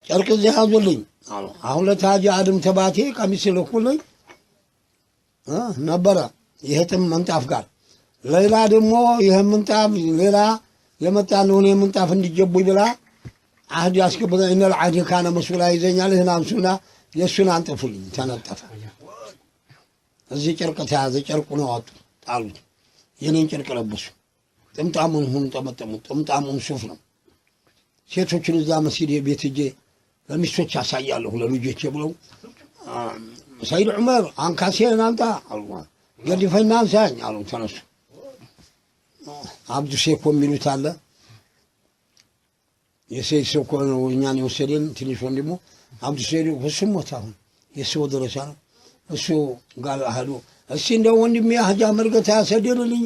ጨርቅ ያዙልኝ አሉ አሁን ለታጅ አድም ተባቴ ቀሚስ ልኩልኝ ነበረ ይሄም መንጣፍ ጋር ሌላ ደግሞ ይሄ መንጣፍ ሌላ የመጣነው ነው መንጣፍ እንዲጀቡ ይብላ አህድ ያስከበለ እነል አህድ ካነ መስኡላ ይዘኛል ህናምሱና የሱን አንጥፉልኝ ተነጠፈ እዚህ ጨርቅ ተያዘ ጨርቁ ነው አጡ ጣሉት የኔን ጨርቅ ለበሱ ጥምጣሙን ሁሉ ተመጠሙ ጥምጣሙን ሱፍ ነው ሴቶችን እዛ መስጊድ ቤት ሄጄ ለሚስቶች ያሳያለሁ ለልጆቼ ብለው ሰይድ ዑመር አንካሴን አንታ አሉ ገድፈና አንሳኝ አሉ ተነሱ አብዱ ሼኮ የሚሉት አለ የሰይድ ሼኮ ነው እኛን የወሰደን ትንሽ ወንድሙ አብዱ ሼኮ እሱም ሞታው የሰው ደረሳ ነው እሱ ጋር አህሉ እሺ እንደው ወንድሜ ሀጃ መርገታ ያሰደልኝ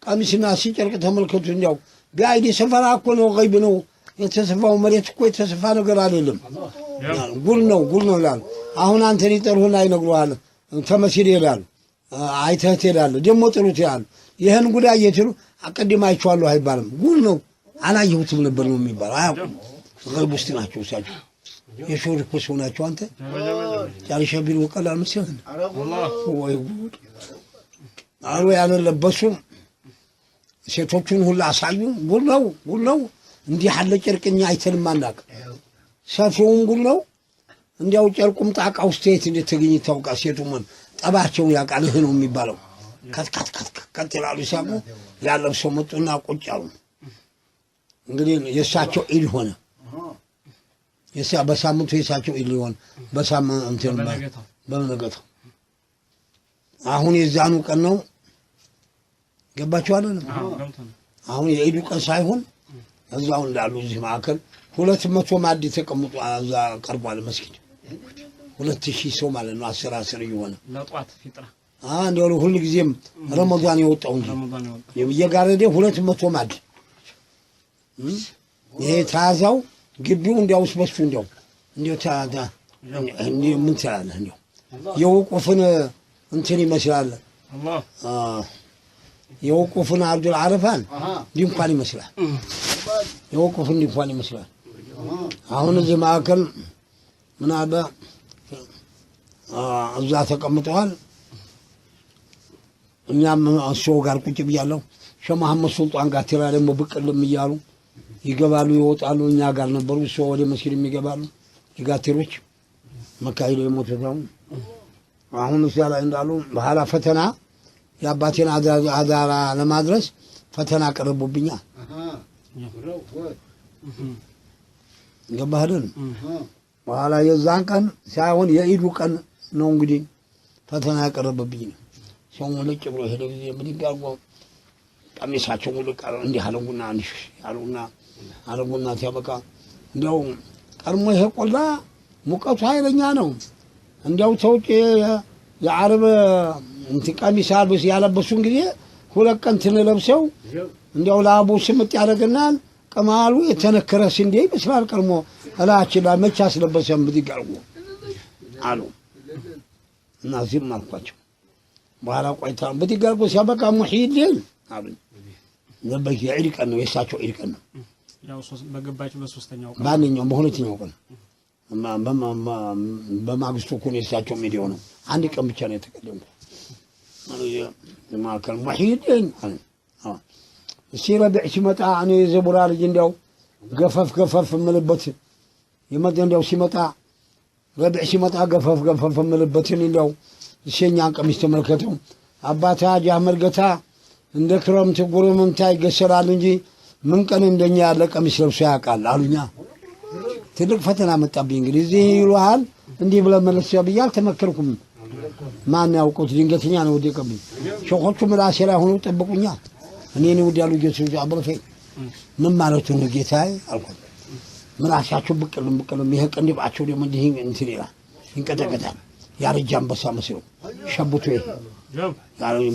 ቀሚስና ሲጨርቅ ተመልከቱ እንደው ቢአይዲ ሰፈራ እኮ ነው ገይብ ነው የተሰፋው መሬት እኮ የተሰፋ ነገር አይደለም ጉል ነው ይላል አሁን አንተን ይጠሩና ይነግሩሃል ተመስል ይላል አይተህ ይላል ደሞ ጥሩት ይላል ይሄን ጉዳይ እየተሉ አቀድማይቻለሁ አይባልም ጉል ነው አላየሁትም ነበር ነው የሚባል አያውቁም ገይብ ውስጥ ናቸው እሳቸው የሾር እኮ ሰው ናቸው አንተ ጫሪሻ ቢሉ ቀላል መስሎህ ወይ ጉድ አሉ ያለበሱ ሴቶቹን ሁሉ አሳዩ ጉል ነው እንዲህ ያለ ጨርቅኛ አይተንም አናቅ ሰፊውን ጉል ነው እንዲያው ጨርቁም ጣቃ ውስጥ እንደተገኘ ታውቃ ሴቱም ጠባቸው ያቃል ይሄ ነው የሚባለው ከት ይላሉ ሲያቁ ያለብሰው መጡና ቁጭ አሉ እንግዲህ የሳቸው ኢድ ሆነ በሳምንቱ የሳቸው ኢድ ሊሆን በሳምንቱ በመነገተው አሁን የዛኑ ቀን ነው ገባችሁ አይደል አሁን የኢዱ ቀን ሳይሆን እዛው እንዳሉ እዚህ ማከል 200 ማድ ተቀምጡ አዛ ቀርቧል መስጊድ 2000 ሰው ማለት ነው 10 ይሆነ ለጧት ፍጥራ እንደው ሁሉ ጊዜም ረመዳን የወጣው እንጂ የጋረደ 200 ማድ ይሄ ታዛው ግቢው እንዲያውስ በሱ እንዲያው ታዛ እንዲህ ምን ትላለህ እንዲያው የውቁፍን እንትን ይመስላል አላህ የውቁፍን አብዱል አረፋን ድንኳን ይመስላል የውቁፍን ድንኳን ይመስላል አሁን እዚህ ማከል ምን አለ እዛ ተቀምጠዋል እኛም እሱ ጋር ቁጭ ብያለሁ ሸህ መሐመድ ሱልጣን ጋር ተራ ደግሞ ብቅልም ይያሉ ይገባሉ ይወጣሉ እኛ ጋር ነበሩ እሱ ወደ መስጊድ የሚገባሉ ይጋቴሮች መካይሎ የሞተው አሁን እሱ ላይ እንዳሉ በኋላ ፈተና የአባቴን አዳራ ለማድረስ ፈተና ቀርቦብኛ ገባህልን በኋላ የዛን ቀን ሳይሆን የኢዱ ቀን ነው እንግዲህ ፈተና ያቀረበብኝ ሰው ልጭ ብሎ ሄደ ጊዜ ምን ይጋርጎ ቀሚሳቸው ሙሉ ቀር እንዲህ አለጉና አንሽ አለጉና ሲያበቃ እንዲያው ቀርሞ ይሄ ቆላ ሙቀቱ ኃይለኛ ነው እንዲያው ተውጭ የአረብ እንተቀሚስ አልብስ ያለበሱን ጊዜ ሁለት ቀን ተነለብሰው እንዲያው ላቡ ስምጥ ያደርግናል ቀማሉ የተነከረ ስንዴ ይመስላል ቀርሞ እላችን ላይ መቻ ስለበሰም ቢጋርጎ አሉ እና ዝም አልኳቸው በኋላ ቆይታ ቢጋርጎ ሲያበቃ ሙሂድን አሉ ነብይ የዒድ ቀን ነው የሳቸው ዒድ ቀን ነው ያው በገባችሁ በሶስተኛው ቀን ባንኛው በሁለተኛው ቀን በማግስቱ እኮ ነው የሳቸው ሜዲዮ ነው አንድ ቀን ብቻ ነው የተቀደመው ማከል ሙሂድን ሲረብዕ ሲመጣ እኔ ዘቡራ ልጅ እንዲያው ገፈፍ ምልበት የመጣ እንዲያው ሲመጣ ረብዕ ሲመጣ ገፈፍ ምልበትን እንዲያው እሸኛን ቀሚስ ተመልከተው አባታ ጃመር ገታ እንደ ክረምት ጉርምምታ ይገሰራል እንጂ ምን ቀን እንደኛ ያለ ቀሚስ ለብሶ ያውቃል አሉኛ ትልቅ ፈተና መጣብኝ እንግዲህ እዚህ ይሉሃል እንዲህ ብለ መለስ ያብያል ተመከርኩም ማን ያውቁት ድንገተኛ ነው ወደቀብኝ ሸኾቹ ምላሴ ላይ ሆኖ ጠብቁኛ እኔን ወዲያሉ ጌታው አብረፈ ምን ማለት ነው ጌታዬ አልኩት ምላሳቸው ብቅልም ይሄ ቀንዲባቸው ደግሞ እንዲህ እንትን ይላል ይንቀጠቀጣል ያረጃ አንበሳ መስሎ ሸብቶ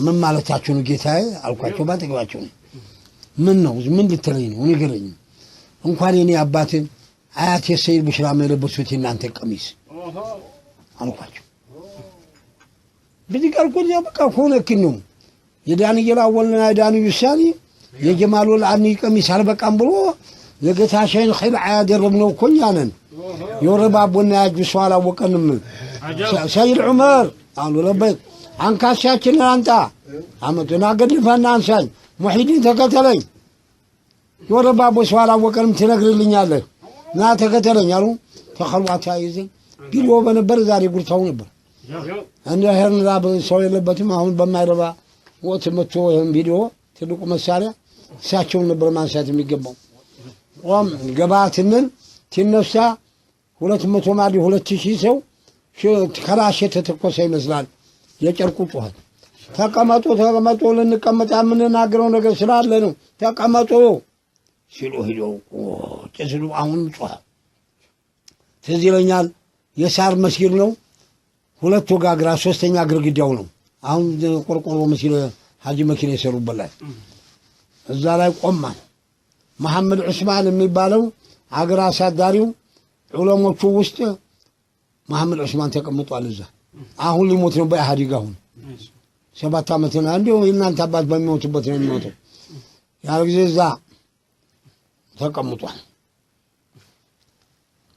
ምን ማለታችሁ ነው ጌታዬ አልኳቸው ባጠገባቸው ምን ነው ምን ልትለኝ ነው ንገረኝ እንኳን የኔ አባቴን አያቴ ሰይድ ብሽራ የለበሱት እናንተ ቀሚስ አልኳቸው ቢዲቀር ኮኛ በቃ ሆነክኝ የዳንኤል አወልና የዳንኤል ይሳኒ የጀማሉል አኒ ቀሚስ አልበቃም ብሎ ለጌታሽን ኸይር ያደረግነው ኮኛነን يوربابونا يجوا سوالا وكنم سيد عمر قالوا لبيك عن كاسياتنا أنت عمتنا قد لفنا أنسان محيدين تكتلين يوربابو سوالا وكنم تنقر اللي نياله نا تكتلين يالو تخلوات هايزين قلوا بنبر ذاري قلت هون نبر أنا هرن راب سوي لبتي ما هم بما يربا وتمتوهم فيديو تلقوا مسارة ساتشون نبر ما ساتم يجيبون قام جباتنن تنفسا ሁለት መቶ ማዲ 2000 ሰው ከራሽ ተተኮሰ ይመስላል የጨርቁ ጩኸት ተቀመጡ ልንቀመጣ የምንናገረው ነገር ስላለ ነው ተቀመጡ ሲሉ ሄደው ጭስሉ አሁን ጮኸ ትዝ ይለኛል የሳር መስጊድ ነው ሁለት ወጋግራ ሶስተኛ ግርግዳው ነው አሁን ቆርቆሮ መስጊድ ሀጂ መኪና የሰሩበት ላይ እዛ ላይ ቆማን መሐመድ ዑስማን የሚባለው አገር አሳዳሪው ዑለሞቹ ውስጥ መሐመድ ዑስማን ተቀምጧል እዛ አሁን ሊሞት ነው በኢህአዲግ አሁን 7 ዓመት ነው አንዴው እናንተ አባት በሚሞቱበት ነው የሚሞተው ያ ጊዜ እዛ ተቀምጧል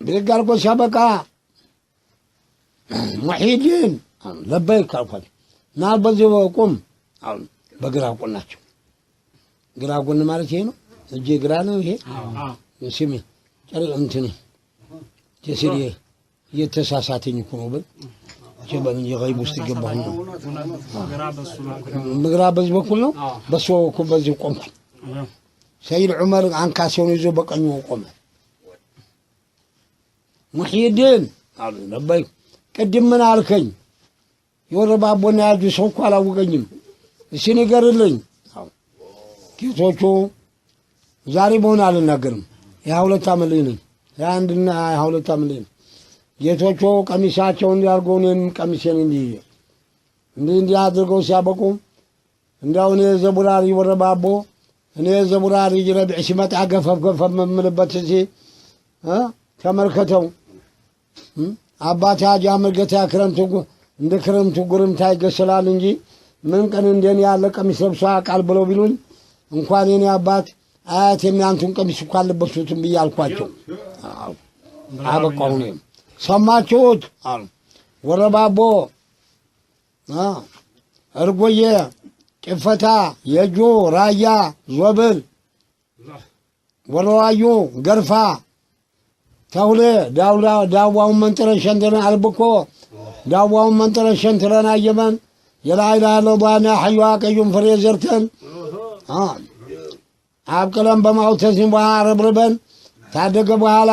ቢልጋር ቆ ሻበቃ ሙሂዲን ለበይክ አልኳት ና በዚህ ቁም አሁን በግራ ቆናቸው ግራ ጎን ማለት ይሄ ነው እጄ ግራ ነው ይሄ ስሚ ጨርቅ እንትን የሲሪ የተሳሳተኝ እኮ ነው ጀበን የገይብ ውስጥ ገባሁ ምግራብ በዚህ በኩል ነው በሱ እኮ በዚህ ቆምኩ ሰይድ ዑመር አንካሴውን ይዞ በቀኙ ቆመ ሙሂዲን አሉ ለበይ ቅድም ምን አልከኝ የወረባቦና ያጁ ሰው እኮ አላወቀኝም እሺ ንገርልኝ ጌቶቹ ዛሬ በሆነ አልናገርም የ2 ዓመት ልጅ ነኝ ያንድና 2 ዓመት ልጅ ጌቶቹ ቀሚሳቸውን እንዲያርገው እኔም ቀሚሴን እንዲህ አድርገው ሲያበቁ እንዳው እኔ ዘቡራሪ ወረባቦ እኔ ዘቡራሪ ረብዕ ሲመጣ ገፈፍ መምልበት እዚህ ተመልከተው አባታ ጃመር ገታ ክረምቱ እንደ ክረምቱ ጉርምታ ይገሰላል እንጂ ምን ቀን እንደኔ ያለ ቀሚስ ለብሶ አቃል ብለው ቢሉኝ እንኳን የኔ አባት አያት የሚያንቱን ቀሚስ እንኳን ለበሱትም ብያልኳቸው አበቃው ነው ሰማችሁት አሉ ወረባቦ እርጎዬ ጭፈታ የጆ ራያ ዞብል ወራዩ ገርፋ ተውለ ዳዋውን መንጠረሸን ተና አልብኮ ዳዋውን መንጠረሸን ተና የመን የላይላ ለባና حيوا ቀዩም ፍሬ ዘርተን አብቀለም በማውተሲም ባረብረበን ታደገ በኋላ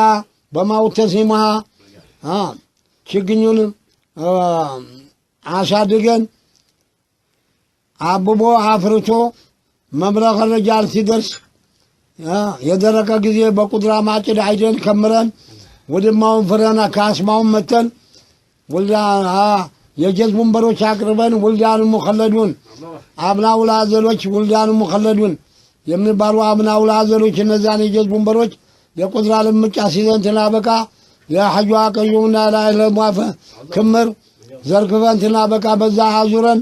በማውተሲም ችግኙን አሳድገን አብቦ አፍርቶ መብረቅ ረጃል ሲደርስ የደረቀ ጊዜ በቁድራ ማጭድ አይደን ከምረን ወደማውን ፍረና ካስማውን መተን ወልዳ የጀዝቡን በሮች አቅርበን ወልዳን ሙኸለዱን አብናው ላዘሎች ወልዳን ሙኸለዱን የሚባሉ አብናው ላዘሎች እነዛን የጀዝቡን በሮች የቁድራ ልምጫ ሲዘን ተናበቃ የሐጁ አቀዩና ላይ ለማፈ ክምር ዘርግፈን ተናበቃ በዛ አዙረን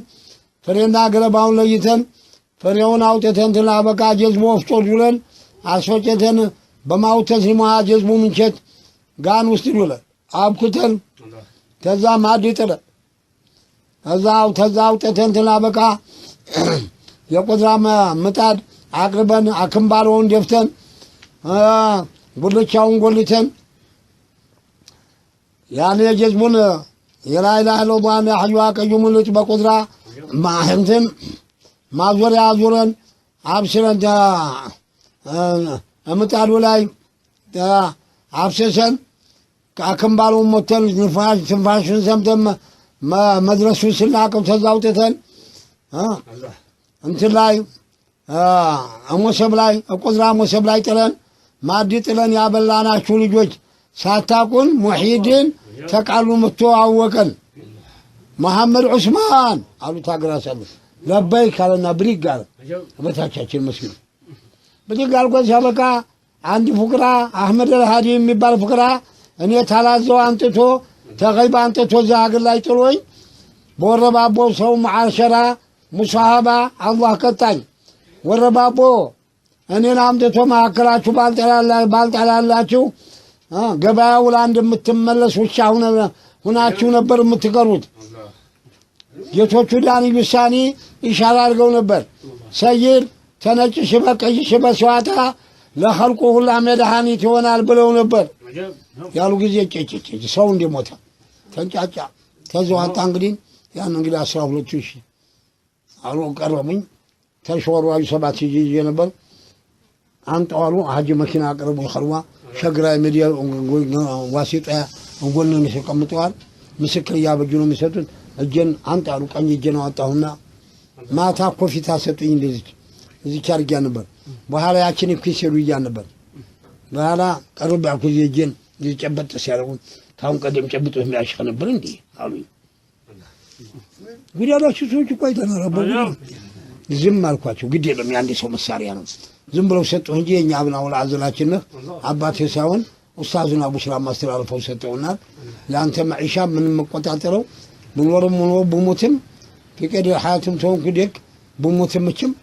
ፍሬና ገለባውን ለይተን ፍሬውን አውጥተን ተናበቃ ጀዝቡ ወፍጮ ዱለን አስፈጨተን በማውተሲማ ጀዝቡ ምንቸት ጋን ውስጥ ዱለ አብኩተን ከዛ ማዲጥለ ተዛው ተተንተና በቃ የቁድራ ምጣድ አቅርበን አክምባሎውን ደፍተን ጉልቻውን ጎልተን ያን የጀዝቡን የላይላ ለባና حيوا ቀዩም ልጅ በቁድራ ማህንተን ማዞሪያ አዙረን አብስረን ምጣዱ ላይ አብሰሰን አክምባሎውን ሞተን ትንፋሽን ሰምተን መድረሱን ስናቀው ተዛውተን እንትን ላይ ሞሰብ ላይ ቁድራ ሞሰብ ላይ ጥለን ማዲ ጥለን ያበላናችሁ ልጆች ሳታቁን ሙሂዲን ተቃሉ መጥቶ አወቀን መሐመድ ዑስማን አሉ ታግራሰሉ ለበይክ አለና ብሪግ አለ በታቻችን መስጊድ ብሪግ አልቆ ሲያበቃ አንድ ፉቅራ አህመድ አልሃዲ የሚባል ፉቅራ እኔ ታላዘው አንጥቶ ተገይባ አንጥቶ ዛግር ላይ ጥሎኝ በወረባቦ ሰው ማዓሸራ ሙሳሃባ አላህ ቀጣኝ ወረባቦ እኔን አምጥቶ ማከላችሁ ባልጠላላችሁ ገበያ ውላ እንደምትመለስ ውሻ ሁናችሁ ነበር የምትቀሩት። ጌቶቹ ዳኒ ብሳኒ ኢሻራ አድርገው ነበር። ሰይድ ተነጭ ሽበ ቀይ ሽበ ሲዋጣ ለኸልቁ ሁላ መድኃኒት ይሆናል ብለው ነበር ያሉ ጊዜ ጭጭጭ ሰው እንደሞተ ተንጫጫ። ተዘዋጣ እንግዲህ ያን እንግዲህ 12000 አሉ ቀረሙኝ። ተሽወርዋዩ 7 ይዤ ነበር። አንጣዋሉ ሀጂ መኪና አቅርቡ ይኸርዋ ሸግራይ ሚዲያ ዋሲጣ ወንጎልን ተቀምጠዋል። ምስክር ያበጁ ነው የሚሰጡት። እጄን አንጣሉ ቀኝ እጄን አወጣሁና ማታ ኮፊታ ሰጡኝ። እንደዚህ እዚህ አድርጊያ ነበር። በኋላ ያችን ኩሲሩ ይያ ነበር። በኋላ ቀርብ ያልኩ እጄን ጨበጥ ሲያደርጉ ታውን ቀደም ጨብጦ የሚያሽከ ነበር እንዴ አሉኝ። ጉዳዳችሁ ሰዎች ቆይ ተናረበው ዝም አልኳቸው። ግድ የለም ያንዴ ሰው መሳሪያ ነው። ዝም ብለው ሰጠው እንጂ የኛ አብናውል አዘላችን ነህ አባቴ ሳይሆን ኡስታዙና ቡሽራ ማስተላለፈው ሰጠውናል። ለአንተ ማዒሻ ምንም መቆጣጠረው ብኖርም ሆኖ ብሞትም ፍቅድ ሐያቱም ተወንኩ ደክ ብሞትም እችም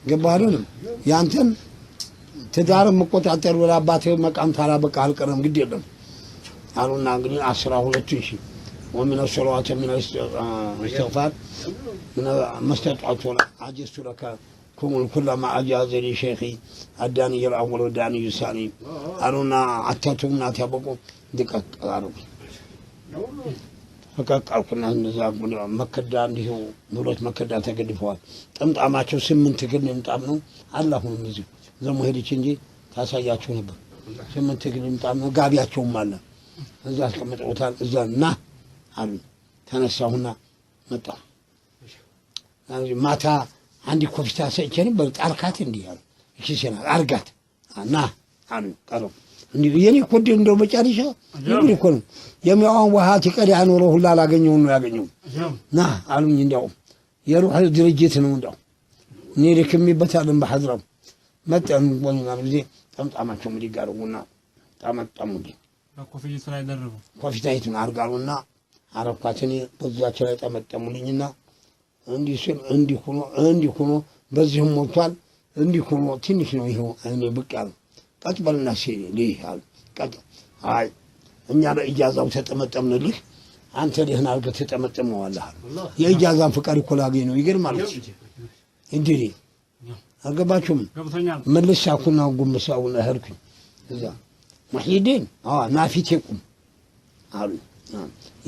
ገባህልንም ያንተን ትዳር መቆጣጠር ወላ አባቴ መቃም ታላ በቃ አልቀረም ግድ የለም አሉና እንግዲህ 12000 ومن الصلوات من الاستغفار من مستطعت عجزت لك كلما أجازني شيخي الداني الأول والداني الثاني أرونا عتتهم ناتبقوا دقق أرونا فكاك كنا نزاق مكة داني هو نورت مكة دان تقدفوا تمت أماتشو سمن تقدم تامنو الله نزيق زمو هدي تنجي تاساياتشو نبا سمن تقدم تامنو قابياتشو مالا እዛስ ከመጣውታል እዛና አሉ ተነሳሁና መጣ ማታ አንዲ ኮፍታ ሰጨኝ በጣልካት እንዲያሉ እሺና አርጋት እና አሉ ቀሩ እንዲ የኔ ኮድ እንደው መጫሪሻ ይብሪ ኮን የሚያውን ወሃት ይቀድ ያኖሮ ሁላ ላገኘው ነው ያገኘው ና አሉኝ። እንደው የሩህ ድርጅት ነው እንደው እኔ ልክምይበታልን በሐድራው መጣን ወንና ጊዜ ጠምጣማቸው ምዲጋሩና ታመጣሙኝ ኮፊት ላይ ደረቡ ኮፊታይቱን አርጋሉና አረኳትኒ በዛቸው ላይ ጠመጠሙልኝና እንዲህ ሆኖ በዚህም ሞቷል። እንዲህ ሆኖ ትንሽ ነው ይሄው እኔ ብቅ ያለው ቀጥበልና ሲል ይላል ቀጥ አይ እኛ በእጃዛው ተጠመጠምንልህ አንተ ደህና አርገህ ተጠመጠመዋለህ። የእጃዛን ፍቃድ እኮ ላገኝ ነው ይገርማል። እንዴ አገባችሁም መልሳኩና ጉምሳውና ሄድኩኝ እዛ محيدين نافيتكم قالوا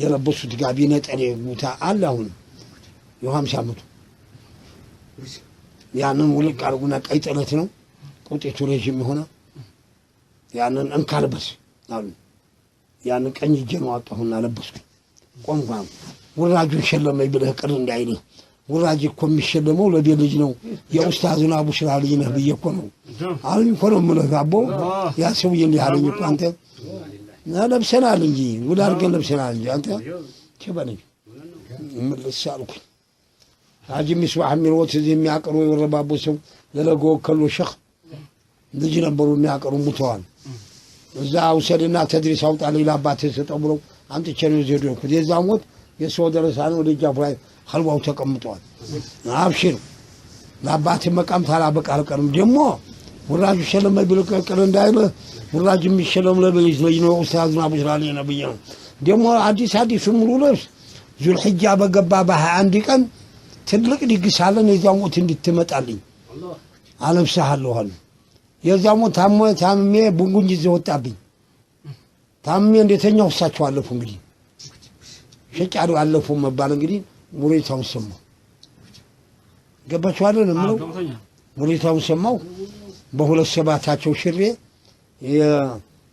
يلبسوا تقابي نتري قوتا اللهون يوهم شامتو يعني نقولك قالوا اي طلتنا قوتيتو ريجيم هنا يعني انكار بس قالوا يعني قني جن واطهنا لبسوا قوم قام وراجو شلم يبله قر እንዳይልህ ወራጅ እኮ የሚሸለመው ለቤት ልጅ ነው። የኡስታዙና አቡ ሽራ ልጅ ነህ ብዬ እኮ ነው አሉኝ እኮ ነው የምልህ አቦ ያ ሰውዬ እንዲህ አለኝ እኮ አንተ ለብሰናል እንጂ ውድ አድርገን ለብሰናል እንጂ አንተ ቸበለኝ መልስ አልኩኝ። ሀጂ ሚስባህ የሚሮት እዚህ የሚያቀሩ የወረባቦ ሰው ለለጎ ወከሉ ሸኽ ልጅ ነበሩ የሚያቀሩ ሙተዋል። እዛ ውሰድና ተድሪስ አውጣልኝ ለአባትህ ስጠው ብለው አንጥቼ ነው እዚህ ሄድኩት። የዛ ሞት የሰው ደረሳ ነው ደጃፉ ላይ خلوه تقمطوا ابشر لابات مقام تالا بقى القرم دمو وراج شلم يبلك قرن دايله وراج ميشلم لبليز لينو استاذنا ابو شرالي نبي دمو حديث مرولس ذو الحجه بغبا بها عندي كان ትልቅ ድግስ አለን የዛሞት እንድትመጣልኝ አለብሰሃለሁ አሉ። የዛሞት ታምሜ ቡንጉኝ ይዘው ወጣብኝ። ታምሜ እንደተኛው እሳቸው አለፉ። እንግዲህ ሸጫዱ አለፉ መባል እንግዲህ ሙሪታውን ሰማው ገባችሁ አይደል? ነው ሙሪታውን ሰማው በሁለት ሰባታቸው ሽሬ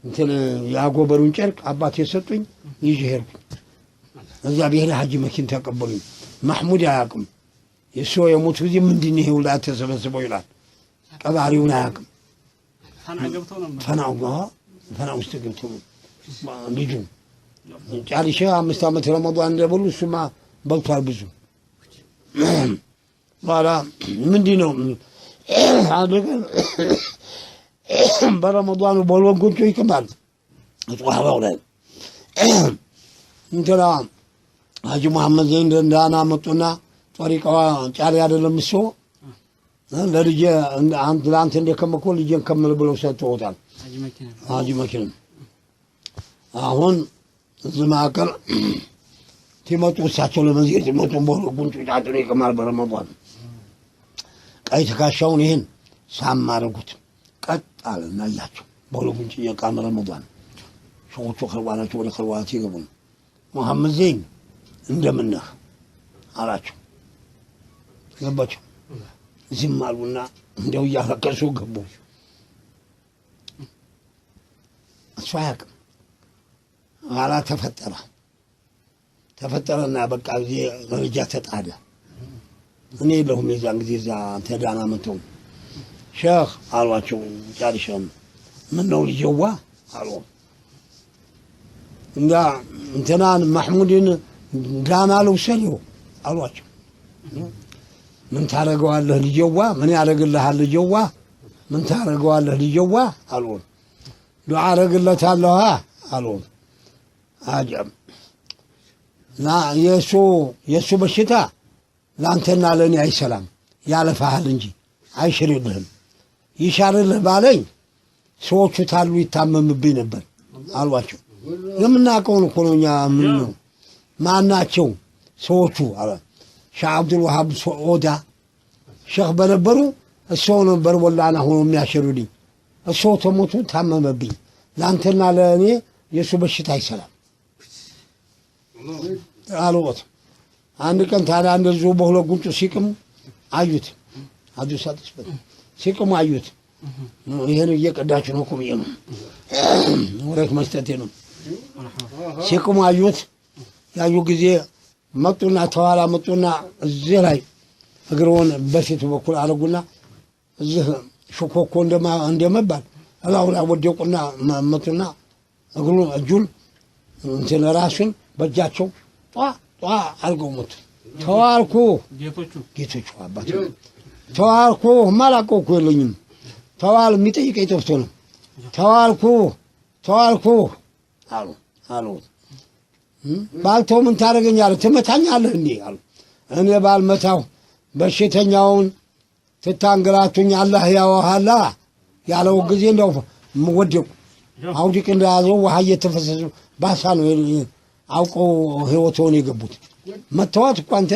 እንትን ያጎበሩን ጨርቅ አባቴ ሰጡኝ ይዤ ሄድኩኝ። እዛ ብሄር ሀጂ መኪን ተቀበሉኝ። ማህሙድ አያውቅም የሱ የሞት ጊዜ ምንድነው ይሄው ላይ ተሰበሰበው ይላል። ቀባሪውን አያውቅም። ፈና ውስጥ ገብቶ ልጁ ጫሊሻ 5 ዓመት ረመዳን እንደበሉ እሱማ በልቷል ብዙ ባላ ምንድነው አደረገ በረመዳኑ በወንጎቹ ይከማል ጧሃው ላይ እንተራ ሀጂ መሐመድ ዘይን እንደና መጡና ጧሪቃዋ ጫሪ አይደለም እሱ ለልጅ አንተ እንደከመኮ ልጅን ከመል ብለው ሰጥተውታል። ሀጂ መኪና አሁን ዝማከል ሲመጡ እሳቸው ለመዝየት ሲመጡ በጉንጩ ጫጥሮ ይቀማል በረመዷን ቀይ ተካሻውን ይሄን ሳም አደረጉት ቀጥ አለና ያያቸው በጉንጩ የቃም ረመዷን ሰዎቹ ከርዋናቸው ወደ ከርዋናቸው ይገቡ መሐመድ ዘይን እንደምነህ አላቸው ገባቸው ዝም አሉና እንደው ያለቀሱ ገቡ አስፋቅ አላ ተፈጠረና በቃ ጊዜ መረጃ ተጣደ እኔ ለሁም የዛን ጊዜ እዛ ተዳና መተው ሼህ አሏቸው ጫሪሸም ምን ነው ልጅዋ አሉ እንዳ እንትናን ማህሙድን ዳና ልውሰደው አሏቸው ምን ታረጋዋለህ ልጅዋ ምን ያረግልሃል ልጅዋ ምን ታረጋዋለህ ልጅዋ አሉ ዱዓ አረግለታለሁ አሉ አጀም ላ የሱ በሽታ ላንተና ለኔ አይሰላም ያለፋሃል እንጂ አይሽርልህም ይሻርልህ ባለኝ ሰዎቹ ታሉ ይታመምብኝ ነበር አሏቸው የምናቀውን እኮ ነው እኛ ምን ነው ማናቸው ሰዎቹ አለ ሻህ አብዱል ወሃብ ኦዳ ሼህ በነበሩ እሰው ነበር ወላና ሆኖ የሚያሽሩልኝ እሰው ተሞቱ ታመመብኝ ላንተና ለኔ የሱ በሽታ አይሰላም አሉት አንድ ቀን ታዲያ እንደዚሁ በሁለት ጉንጩ ሲቅም አዩት አዲስ አጥስበት ሲቅም አዩት ይሄን እየቀዳችሁ ነው ቁም ይሄን ወረክ መስጠቴ ነው ሲቅም አዩት ያዩ ጊዜ መጡና ተዋላ መጡና እዚህ ላይ እግሩን በፊት በኩል አረጉና እዚህ ሹኮኮ እንደመባል አላውላ ወደቁና መጡና እግሩን እጁን እንትን ራሱን በእጃቸው ጧ አልገው መጡ ተዋልኩ ጌቶቹ አባቱ ተዋልኩ ማላቀው እኮ የለኝም ተዋል የሚጠይቀኝ ጠፍቶ ነው ተዋልኩ አሉ ባልተው ምን ታረገኛለህ ትመታኛለህ እንዴ አሉ እኔ ባልመታው በሽተኛውን ትታንግራቱኝ አላህ ያወሃላ ያለው ጊዜ እንደው ወደቁ አውዲቅ እንደያዘው ውሃ እየተፈሰሱ ባሳ ነው አውቀው ህይወቱን የገቡት መተዋት እኮ አንተ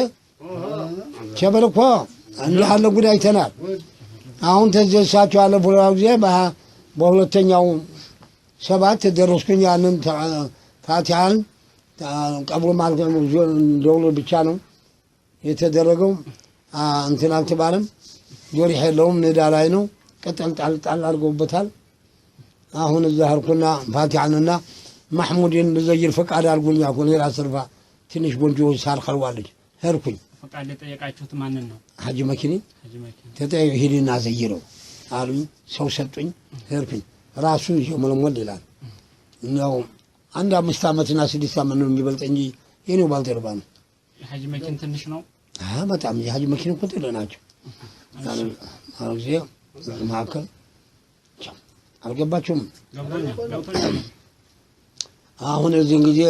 ቸበል እኮ እንዲህ ያለ ጉዳይ አይተናል አሁን ተዘሳቸው ያለ ፕሮግራም ጊዜ በሁለተኛው ሰባት ደረስኩኝ ያንን ፋቲሃን ቀብሩ ማለት ነው ደውሎ ብቻ ነው የተደረገው እንትን አልተባለም ጆሪ ሄለውም ሜዳ ላይ ነው ቀጠል ጣል አድርገውበታል አሁን እዛ ሄርኩና ፋቲሃንና ማህሙድን ለዘይር ፈቃድ አልጎኛ ኮኔ ራስርፋ ትንሽ ጎንጆ ሳር خلዋለች ሄርኩኝ ፈቃድ ለጠየቃችሁት ማንን ነው ሐጂ መኪኒ ተጠየቅ ሄድና ዘይረው አሉኝ ሰው ሰጡኝ ሄርኩኝ ራሱ ይመለመል ይላል ነው አንድ 5 አመትና 6 አመት ነው የሚበልጥ እንጂ የኔው ባልተርባ ነው ሐጂ መኪን ትንሽ ነው በጣም የሐጂ መኪን እኮ ትለናቸው አሁን ማከል አልገባችሁም አሁን እዚህ ጊዜ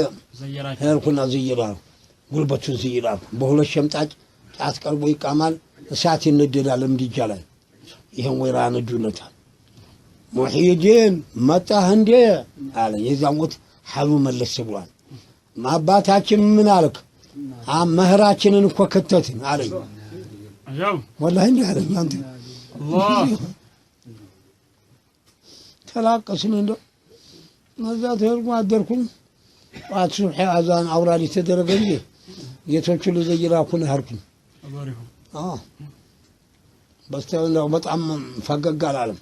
ሄርኩና ዘይራው ጉልበቱን ዘይራው በሁለት ሸምጣጭ ጫት ቀርቦ ይቃማል እሳት ይነደዳል ምድጃ ላይ ይሄን ወይራ ነዱነታል ሙሂዲን መጣህ እንዴ አለ የዛሞት ሐሉ መለስ ብሏል ማባታችን ምን አልክ መህራችንን እኮ ከተትን አለኝ والله እንዴ አለኝ አንተ አላህ ተላቀስን እንደው መዛት ሄርኩ አደርኩኝ ጧት ሱብህ አዛን አውራዲ ተደረገ እንጂ ጌቶቹ ለዘይራኩን ሄርኩኝ በስተው በጣም ፈገግ አላለም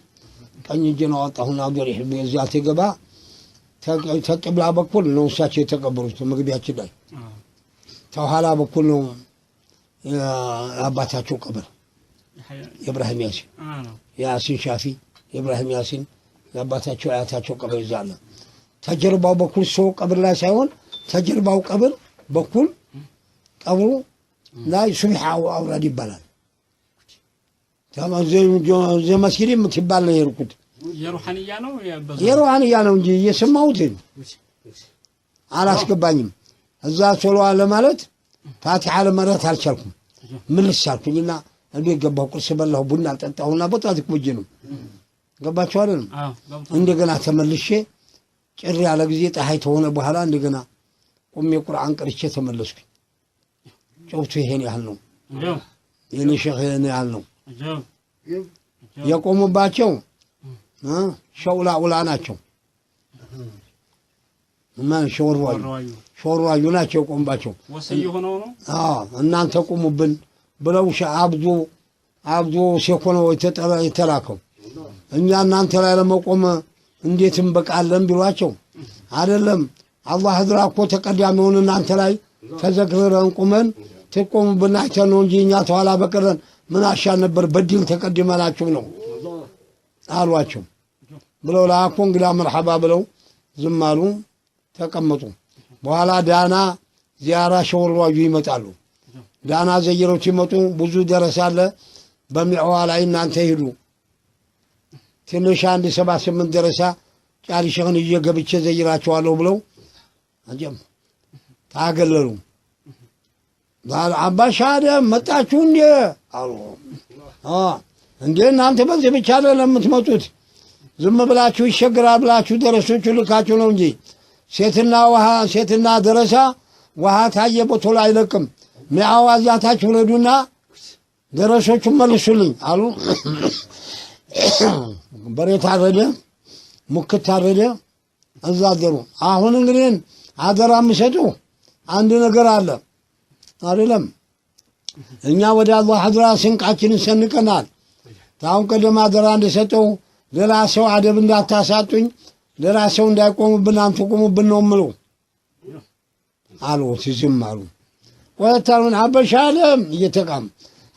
ቀኝ እጄን አወጣሁና አገሬ በዚያ ተገባ ተቀብላ በኩል ነው እሳቸው የተቀበሩት መግቢያችን ላይ ተኋላ በኩል ነው አባታቸው ቀብር ኢብራሂም ያሲን ሻፊ ኢብራሂም ያሲን አባታቸው አያታቸው ቀብር ይዛለ ተጀርባው በኩል ሰው ቀብር ላይ ሳይሆን ተጀርባው ቀብር በኩል ቀብሩ ላይ ሱብሃው አውራድ ይባላል ዘመስጊድ የምትባል ነው የርኩት የሩሃንያ ነው እንጂ የሰማሁት አላስገባኝም እዛ ሶሎዋ ለማለት ፋቲሃ ለመረት አልቻልኩም ምን ልሳልኩኝና እቤት ገባሁ ቁርስ በላሁ ቡና ጠጣሁና በጣት ኩጅ ነው ገባችሁ አይደል እንደገና ተመልሼ ጭር ያለ ጊዜ ፀሐይ ተሆነ በኋላ እንደገና ቆሜ ቁርአን ቀርቼ ተመለስኩኝ። ጨውቱ ይሄን ያህል ነው። የኔ ሸህ ይሄን ያህል ነው። የቆሙባቸው ሸውላ ናቸው። ማን ሾርዋዩ ናቸው የቆሙባቸው። ወሰይ ሆነው ነው እናንተ ቆሙብን ብለው አብዶ ሴኮኖ የተላከው እኛ እናንተ ላይ ለመቆም እንዴትም በቃለን ቢሏቸው አይደለም አላህ ህድራ እኮ ተቀዳሚውን እናንተ ላይ ተዘክረን ቁመን ትቆሙብን አይተን ነው እንጂ እኛ ተኋላ በቀረን ምን አሻል ነበር በዲል ተቀድመናችሁ ነው አሏቸው ብለው ላኩ። እንግዳ መርሐባ ብለው ዝም አሉ ተቀመጡ። በኋላ ዳና ዚያራ ሸወርዋዩ ይመጣሉ። ዳና ዘይረው ሲመጡ ብዙ ደረሳ አለ በሚዕዋ ላይ እናንተ ሄዱ ትንሽ 178 ደረሳ ጫሊ ሸኽን እየገብቼ ዘይራቸዋለሁ ብለው አጀም ታገለሉ። አባሻ አደም መጣችሁ እንዴ አሉ። እንዴ እናንተ በዚህ ብቻ አይደለም የምትመጡት ዝም ብላችሁ ይሸግራል ብላችሁ ደረሶቹ ልካችሁ ነው እንጂ ሴትና ደረሳ ውሃ ታየ ቦታው ላይ አይለቅም። ሚያው አዛታችሁ ወለዱና ደረሶቹን መልሱልኝ አሉ። በሬ ታረደ፣ ሙክት ታረደ፣ አዛደሩ። አሁን እንግዲህ አደራ የምሰጡ አንድ ነገር አለ አይደለም። እኛ ወደ አላህ ሐድራ ስንቃችንን ሰንቀናል። ታውን ቀደም አደራ እንደሰጠው ሌላ ሰው አደብ እንዳታሳጡኝ ሌላ ሰው እንዳይቆሙብን አንተ ቆሙብን ነው የምለው አሉ። ዝም አሉ። ወታውን አበሻለም እየተቃም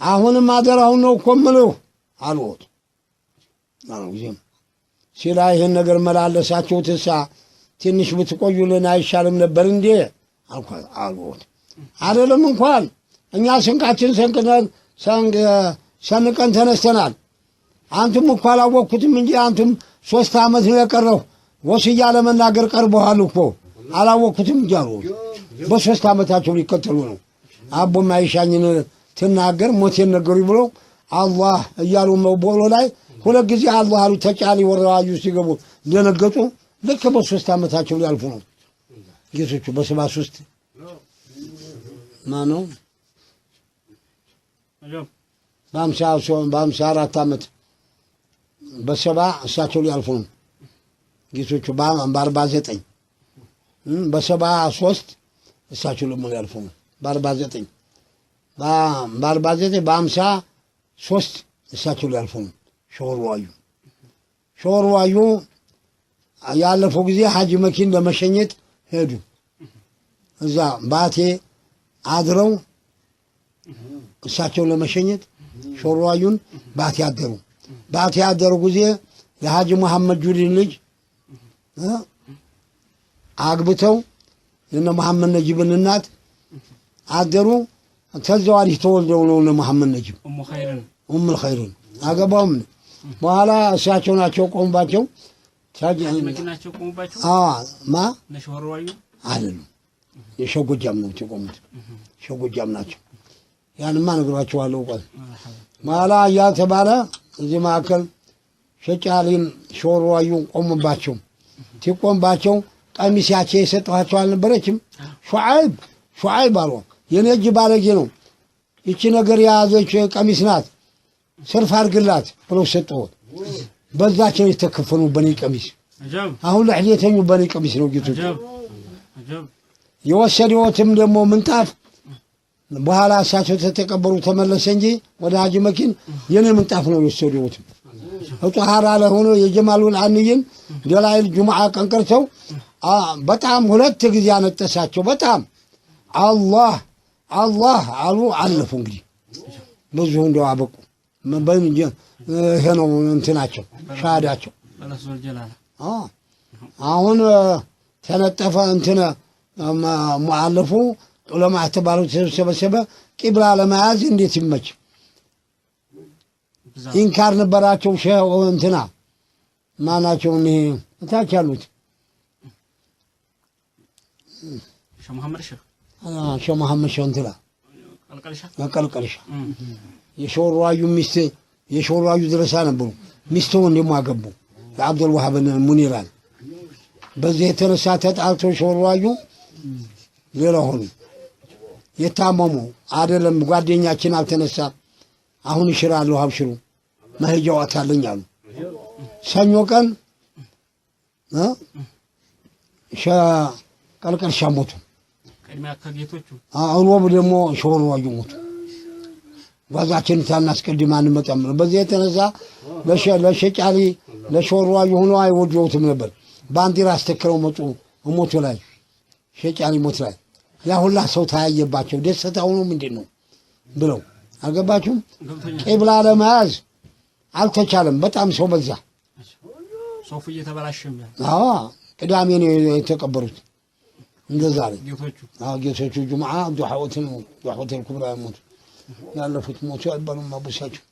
አሁንም አደራውን ነው እኮ የምለው አሉት። ዝም ሲላ ይሄን ነገር መላለሳችሁ ትሳ ትንሽ ብትቆዩልን አይሻልም ነበር እንዴ አሉት። አይደለም እንኳን እኛ ስንቃችን ሰንቀን ተነስተናል። አንቱም እኮ አላወቅኩትም እንጂ አንቱም 3 ዓመት ነው የቀረው ወስያ ለመናገር ቀርበዋል እኮ አላወቅኩትም እንጂ አሉት። በ3 ዓመታቸው ሊከተሉ ነው። አቦ ማይሻኝን ትናገር ሞቴን ነገሩ ብሎ አላህ እያሉ መቦሎ ላይ ሁለት ጊዜ አላህ አሉ። ተጫሊ ወራዩ ሲገቡ ደነገጡ። ልክ በ3 ዓመታቸው ሊያልፉ ነው ጌቶቹ። በ73 ማነው በ54 ዓመት በ70 እሳቸው ሊያልፉ ነው ጌቶቹ። በ49 በ73 እሳቸው ለምን ሊያልፉ ነው። በ49 በ53 እሳቸው ሊያልፉ ነው። ሾርዋዩ ያለፈው ጊዜ ሐጂ መኪን ለመሸኘት ሄዱ። እዛ ባቴ አድረው እሳቸው ለመሸኘት ሾርዋዩን ባቴ አደሩ። ባቴ አደሩ ጊዜ የሐጂ መሐመድ ጁሊን ልጅ አግብተው የነ መሐመድ ነጂብን እናት አደሩ። ተዘዋሪ ተወልደው ነው እነ መሐመድ ነጂብ ኡም الخيرን አገባውም። በኋላ እሳቸው ናቸው ቆሙባቸው። መኪናቸው ቆሙባቸው። ማ ነሽወርዋዩ አይደለም የሸጎጃም ነው የቆሙት። ሸጎጃም ናቸው። ያንማ ነግራቸዋለሁ። ቆይ በኋላ ያ ተባለ እዚህ ማከል ሸጫሊን ሾርዋዩ ቆሙባቸው። ትቆምባቸው ቀሚሳቸው የሰጠኋቸው አልነበረችም? ሹዓይብ አሉ። የኔ እጅ ባለጌ ነው ይቺ ነገር የያዘች ቀሚስ ናት ስርፍ አድርግላት ብለው ሰጠሁት። በዛቸው የተከፈኑ በኔ ቀሚስ አሁን ለህሊተኙ በኔ ቀሚስ ነው ጌቶች። የወሰደውትም ደግሞ ምንጣፍ በኋላ እሳቸው ተተቀበሩ ተመለሰ እንጂ ወደ ሐጂ መኪን የኔ ምንጣፍ ነው የወሰደውት። ጧሃራ ለሆነ የጀማሉል አንይን ደላይል ጁምዓ ቀንቀርተው በጣም 2 ጊዜ አነጠሳቸው። በጣም አላህ አሉ አለፉ። እንግዲህ ብዙ እንደው አበቁ። በእንጂ ይሄ ነው እንትናቸው ሻሃዳቸው። አሁን ተነጠፈ እንትን ሙአለፉ ዑለማ ተባለው ተሰበሰበ። ቂብላ ለመያዝ እንዴት ይመች ኢንካር ነበራቸው። ሸህ እንትና ማናቸው እኔ እታች ያሉት ሸህ መሐመድ ሸህ እንትና ቀልቀልሻ የሾርዋዩ ሚስት የሾርዋዩ ድረሳ ነበሩ። ሚስቱ እንደሞ አገቡ የአብዱል ወሃብ ሙኒራን በዚህ የተነሳ ተጣልተው ሾርዋዩ ሌላ ሆኑ። የታመሙ አይደለም ጓደኛችን አልተነሳ አሁን ይሽራለሁ አብሽሩ መሄጃው አታለኝ አሉ። ሰኞ ቀን ቀልቀልሻ ሞቱ። ቀድሚያ ከጌቶቹ አውሮብ ደግሞ ሾርዋዩ ሞቱ። ጓዛችን ታናስቀድም አንመጣም ነው። በዚህ የተነሳ ለሸጫሊ ለሾርዋዩ ሆኖ አይወዱትም ነበር። ባንዲራ አስተክረው መጡ ሞቱ ላይ ሸጫሊ ሞት ላይ ያ ሁላ ሰው ታያየባቸው። ደስታው ነው ምንድነው ብለው አልገባችሁም? ቂብላ ለመያዝ አልተቻለም። በጣም ሰው በዛ። ሶፍ እየተበላሸም ቅዳሜ ነው የተቀበሩት። እንደዛ ነው ጌቶቹ ጁምዓ ዱሐወትን ኩብራ ሞቱ። ያለፉት ሞቱ አይባሉም አቡሳቸው።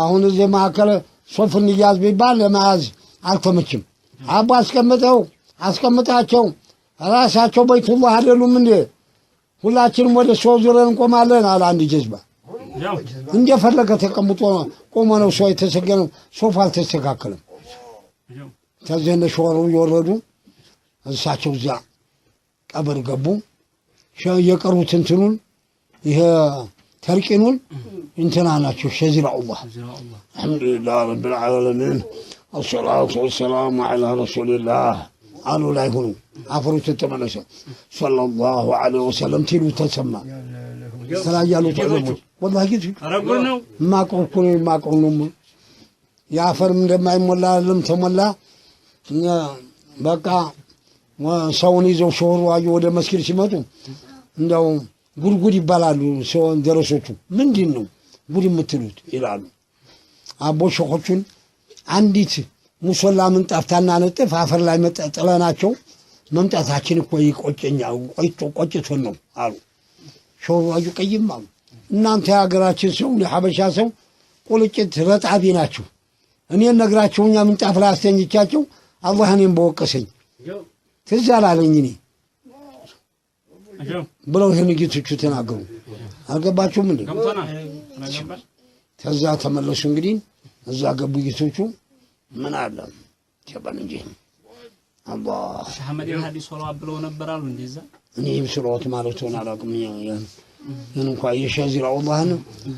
አሁን እዚህ ማከለ ሶፍ እንያዝ ቢባል ለመያዝ አልተመችም። አባ አስቀምጣቸው ራሳቸው በይቱላህ አይደሉም እንዴ? ሁላችንም ወደ ሰው ዙረን እንቆማለን አለ አንድ ጀዝባ። እንደፈለገ ተቀምጦ ቆሞ ነው ሰው የተሰገነው። ሶፍ አልተስተካከለም። ተዘነ ሾሩ ይወረዱ እሳቸው እዛ ቀብር ገቡ። የቀሩት እንትኑን ይሄ ተርቂኑን እንትና ናቸው ሸዚራኡላህ አልሐምዱሊላህ ረብል ዓለሚን الصلاة والسلام على رسول الله قالوا لا يهونوا عفروا تتمنسوا صلى الله عليه وسلم تلو تسمى سلا يالو تعلموا والله جيتوا ما قولوا يا فرم لما يمولا لم تمولا بقى وسوني زو شهر واجو ወደ መስጊድ ሲመጡ እንደው ጉድጉድ ይባላሉ። ሰው ደረሶቹ ምንድነው ጉድ የምትሉት ይላሉ። አቦ ሸኾቹን አንዲት ሙሶላ ምንጣፍ ታናነጥፍ አፈር ላይ መጠጥለናቸው መምጣታችን እኮ ይቆጨኛል ቆጭቶን ነው አሉ። ሾርዋጁ ቀይም አሉ። እናንተ የሀገራችን ሰው የሐበሻ ሰው ቁልጭት ረጣቢ ናችሁ። እኔን ነግራቸውኛ ምንጣፍ ላይ አስተኝቻቸው አላህ እኔን በወቀሰኝ ትዝ አላለኝ እኔ ብለው ይህን ጌቶቹ ተናገሩ። አልገባችሁም እንዴ? ከዛ ተመለሱ። እንግዲህ እዛ ገቡ ጌቶቹ። ምን አለ ጀባን እንጂ አላህ ሸሐመድ الحديث ሶላው ብለው ነበር አሉ። እንደዛ እኔም ሶላውት ማለት ሆነ አላውቅም። ያን እንኳን የሸዚራው አላህን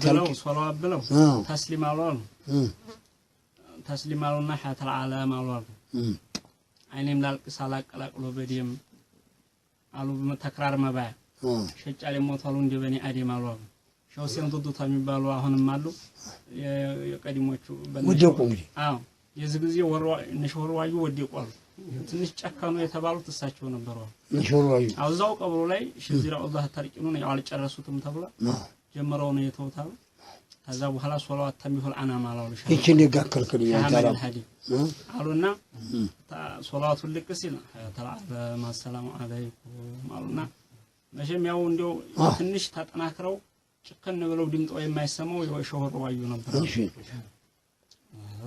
ተልቅ ሶላው ብለው ተስሊም አሉ ተስሊም አሉና ሐተል ዓለም አሉ አይኔም ላልቅስ አላቀላቅሎ በደም አሉ ተክራር መባያ ሸጫሌ ሞታሉ እንደ በኔ አደም አሉ ሸውሴን ዱዱታ የሚባሉ አሁንም አሉ የቀዲሞቹ ወደቁ። እንግዲህ የዚህ ጊዜ ነሾርዋዩ ወደቁ አሉ። ትንሽ ጨካኑ የተባሉት እሳቸው ነበሩ። ነሾርዋዩ አውዛው ቀብሩ ላይ ሸዚራው አላህ ተርቂኑን ያልጨረሱትም ተብላ ጀመረው ነው የተውታሉ። ከዛ በኋላ ሶላዋት ተሚሁል አናማ አላሉ እቺ እንደጋከልከኝ ያታላ አሉና ሶላዋቱ ልቅሲል ተላለ ሰላም አለይኩም አሉና መቼም ያው እንደው ትንሽ ተጠናክረው ጭከን ብለው ድምጧ የማይሰማው የሾርዋዩ ነበር። እሺ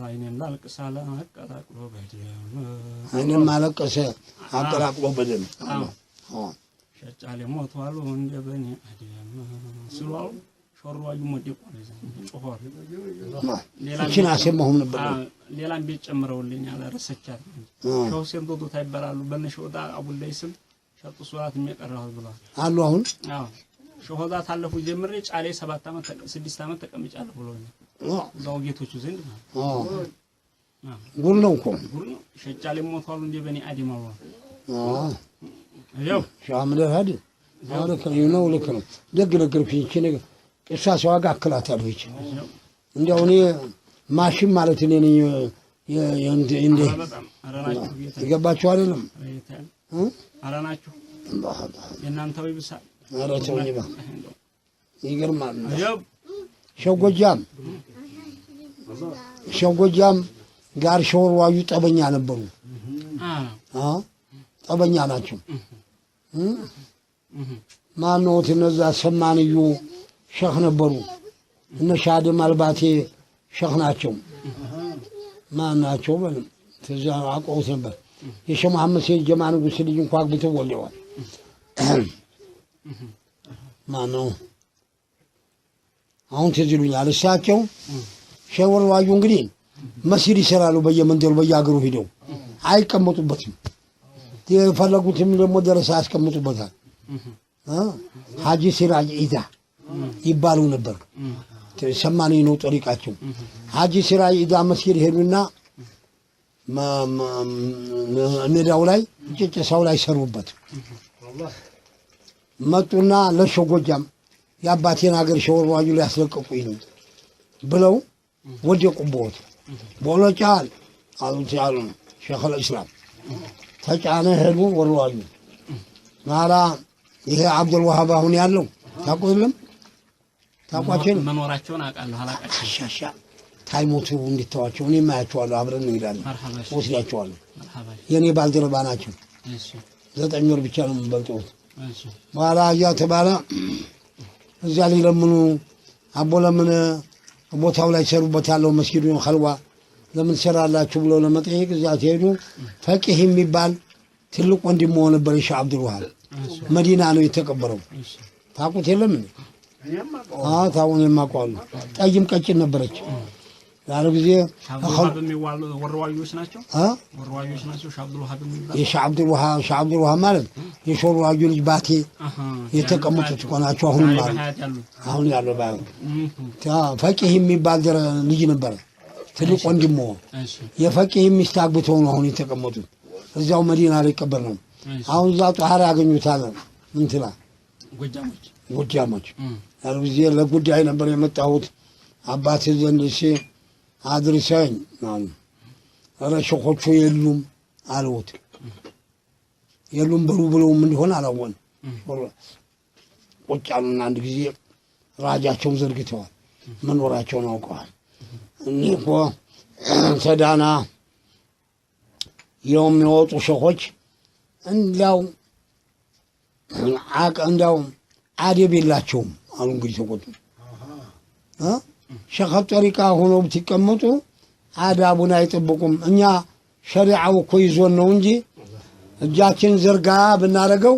አይኔም ላልቅሳለ አቀላቅሎ በደም አይኔም ማለቀሰ አቀላቅሎ በደም ሸጫሌ ሞቷል እንደ በኔ አደም ሲሏው ሾርዋዩ ወደቁ ጮሆር እቺን አሰማሁም ነበር። ሌላም ቤት ጨምረውልኛል ረሰቻት ሸውሴን ዶዶታ ይባላሉ። በነሾዳ አቡለይስም ሸጡ ሶላት የሚቀራው ብሏል አሉ። አሁን ሾሆዳ ታለፉ ጀምሬ ጫሌ 7 አመት 6 አመት ተቀምጫለሁ ብሎኛል። ዛው ጌቶቹ ዘንድ ማለት ጉል ነው እኮ ሸጫሌ ሞቷል እንደ በኔ አደም አሉ። ሻምለ ሀዲ አውለከ ነው ለከ ነው ደግ ነገር ፊንቺ ነገር እሷ ዋጋ አክላታለሁ። ይች እንደው እኔ ማሽን ማለት እኔ ነኝ እንደ ይገባችሁ አይደለም አራናችሁ የናንተው ይብሳል። ኧረ ተውኝባ ይገርማል። ሸጎጃም ጋር ሾርዋዩ ጠበኛ ነበሩ። ጠበኛ ናቸው። ማነው እነዛ ሰማንዩ ሸህ ነበሩ። እነ ሻድም አልባቴ ሸህ ናቸው። ማን ናቸው? በለም ተዛ አቆውት ነበር። የሸህ መሐመድ ሰይድ ጀማ ንጉስ ልጅ እንኳን አግብተው ወልደዋል። ማነው አሁን ትዝ ይሉኛል። እሳቸው ሾርዋዩ እንግዲህ መስጊድ ይሰራሉ በየመንደሩ በየሀገሩ ሂደው አይቀመጡበትም። የፈለጉትም ደግሞ ደረሳ ያስቀምጡበታል ሀጂ ሲራጅ ኢዳ ይባሉ ነበር ሰማኒ ነው ጠሪቃቸው ሀጂ ሲራጅ ኢዳ መስጊድ ሄዱና ሜዳው ላይ ጭጭሳው ላይ ሰሩበት መጡና ለሸጎጃም የአባቴን ሀገር ሸወርዋጁ ላይ ያስለቀቁኝ ነው ብለው ወደቁበት ቦሎቻል አሉት ያሉ ሼኽ الاسلام ተጫነ ሄዱ ወርዋጁ ማራ ይሄ አብዱል ወሃብ አሁን ያለው ታቆልም ታቋችን መኖራቸውን አቃለሁ አላቃቸው ሻሻ ታይሞቱ እንድታዋቸው እኔ ማያቸዋለሁ አብረን እንሄዳለን ወስዳቸዋለሁ የኔ ባልደረባ ናቸው እሺ 9 ወር ብቻ ነው የምንበልጠው እሺ ማራ ያ ተባለ እዛ ላይ ለምኑ አቦ ለምን ቦታው ላይ ሰሩበታለው መስጊዱን ኸልዋ ለምን ሰራላችሁ ብሎ ለመጠየቅ እዛ ሄዱ ፈቂህ የሚባል ትልቅ ወንድም ነበር ሼህ አብዱል ወሃብ መዲና ነው የተቀበረው ታቁት የለም ታውን የማቋሉ ጠይም ቀጭን ነበረች ያን ጊዜ ወርዋዮች ናቸው ወርዋዮች ናቸው ሼህ አብዱል ወሃብ የሚባል ሼህ አብዱል ወሃብ ማለት የሾርዋዩ ልጅ ባቴ የተቀመጡት ቆናቸው አሁን ያለው ባይ ፈቂህ የሚባል ልጅ ነበር ትልቅ ወንድም የፈቂህ ሚስታግብተው ነው አሁን የተቀመጡት እዛው መዲና ላይ ቀበር ነው አሁን እዛ ጧሃራ ያገኙታል እንትና ጎጃሞች ያን ጊዜ ለጉዳይ ነበር የመጣሁት አባቴ ዘንድ አድርሰኝ ማለት አረ ሸኾቹ የሉም አሉት የሉም ብለው ምን እንደሆነ አላወን ቆጫሉና አንድ ጊዜ ራጃቸውን ዘርግተዋል መኖራቸውን አውቀዋል እኒኮ ሰዳና የሚወጡ ሸኾች እንዳው አደብ የላቸውም አሉ እንግዲህ ተቆጡ ሸኽ ጠሪቃ ሆነው ብትቀመጡ አዳቡን አይጠብቁም እኛ ሸሪዓው እኮ ይዞን ነው እንጂ እጃችን ዘርጋ ብናረገው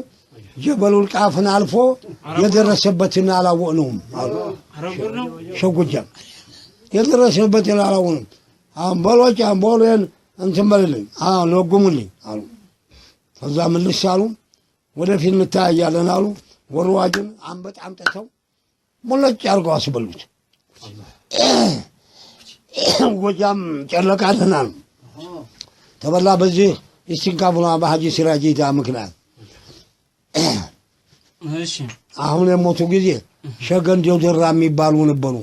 ጀበሉል ቃፍን አልፎ የደረሰበትን አላወቅነውም አሉ ሸጎጃም የደረሰበትን አላወቅነውም አሁን በሎች ቦሌን እንትን በልልኝ ለጉሙልኝ አሉ ከዛ ምልስ አሉ ወደፊት እንታያለን አሉ ወርዋጅን አንበጥ አምጥተው ሞለጭ አድርገው አስበሉት ጎጃም ጨለቃልና ተበላ በዚህ እስቲንካቡና በሐጂ ሲራጅ ኢዳ ምክንያት እሺ አሁን የሞቱ ጊዜ ሸገንዴው ደራ የሚባሉ ነበሩ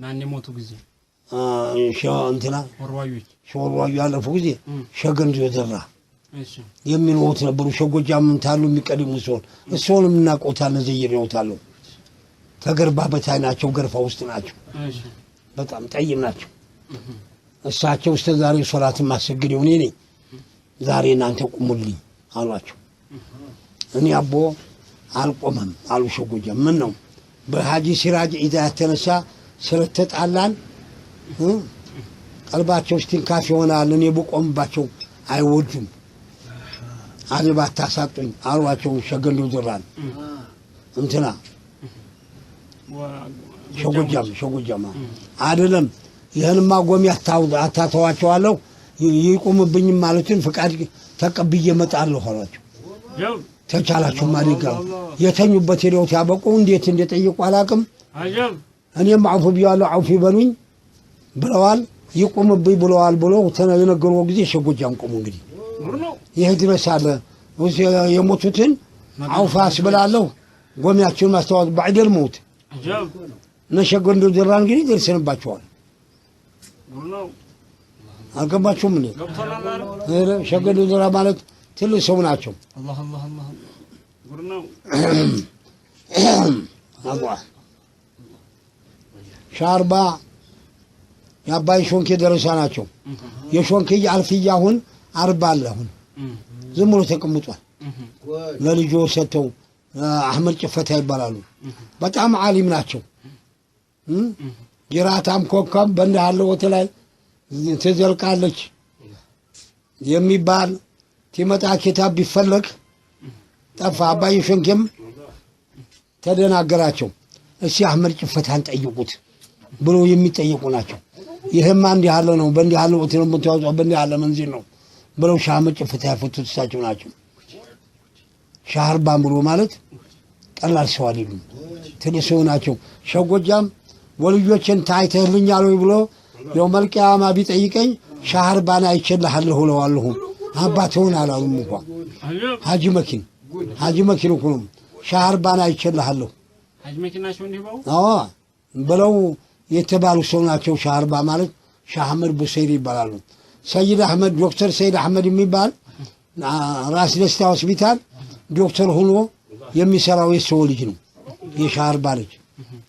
ማን የሞቱ ጊዜ እንትና ወርዋዩ ያለፉ ጊዜ ሸገንዴው ደራ የሚሉት ነበሩ ሸጎጃም ታሉ የሚቀድሙ ሲሆን እሱንም እናቆታለን ዘይሬውታሉ ተገርባ በታይናቸው ገርፋ ውስጥ ናቸው በጣም ጠይም ናቸው እሳቸው እስከ ዛሬ ሶላትን ማሰግደው እኔ ነኝ ዛሬ እናንተ ቁሙልኝ አሏቸው እኔ አቦ አልቆመም አሉ ሸጎጃም ምን ነው በሐጂ ሲራጅ ኢዳ የተነሳ ስለተጣላን ቀልባቸው እስቲንካፍ ይሆናል እኔ በቆምባቸው አይወዱም አልባት ታሳጡኝ አሏቸው ሸገንዴው ደራን እንትና ሸጎጃም አይደለም ይሄንማ ጎም አታተዋቸዋለሁ ይቆምብኝ ማለትን ፍቃድ ተቀብዬ መጣለሁ አሏቸው ተቻላችሁ ማዲጋ የተኙበት ሄደው ያበቁ እንዴት እንደጠየቁ አላቅም እኔም አውፍ ቢያለው አውፍ ይበሉኝ ብለዋል ይቆምብኝ ብለዋል ብለው ተነገሩ ጊዜ ሸጎጃም ቆሙ እንግዲህ ይሄ ድረስ አለ የሞቱትን አውፍ አስብላለሁ ጎሚያቸውን ማስተዋወቅ ባይደል ሞት ነሸገንዴው ደራ እንግዲህ ደርሰንባቸዋል አልገባችሁም እንዴ ሸገንዴው ደራ ማለት ትልቅ ሰው ናቸው አላህ ጉርናው አላህ ሻርባ ያባይ ሾንኬ ደረሳ ናቸው የሾንኬ አልፍያ አሁን 40 አለ አሁን ዝም ብሎ ተቀምጧል ለልጆ ሰተው አህመድ ጭፈታ ይባላሉ በጣም ዓሊም ናቸው ጅራታም ኮከብ በእንደ ያለው ወተላይ ተዘልቃለች የሚባል ሲመጣ ኪታብ ቢፈለግ ጠፋ አባይ ሾንኬም ተደናገራቸው እሺ አህመድ ጭፈታን ጠይቁት ብሎ የሚጠይቁ ናቸው ይሄማ እንዲህ ያለ ነው በእንዲህ ያለ ወተለም ተዋጽኦ በእንዲህ ያለ መንዚል ነው ብለው ሻህ አህመድ ጭፍታ ያፈቱት እሳቸው ናቸው። ሻህ አርባን ብሎ ማለት ቀላል ሰው አይደሉም፣ ትልቅ ሰው ናቸው። ሸጎጃም ወልጆችን ታይተህልኛል ወይ ብሎ የውመል ቂያማ ቢጠይቀኝ ሻህ አርባን አይቼልሃለሁ እለዋለሁ። አባትህን አላሉም እንኳ ሀጂ መኪን እኮ ነው ሻህ አርባን አይቼልሃለሁ ሀጂ መኪን ናቸው እንዲህ ብለው የተባሉ ሰው ናቸው። ሻህ አርባ ማለት ሻህ አህመድ ቡሰይሪ ይባላሉ። ሰይድ አህመድ ዶክተር ሰይድ አህመድ የሚባል ራስ ደስታ ሆስፒታል ዶክተር ሆኖ የሚሰራው የሰው ልጅ ነው፣ የሻህ አርባ ልጅ።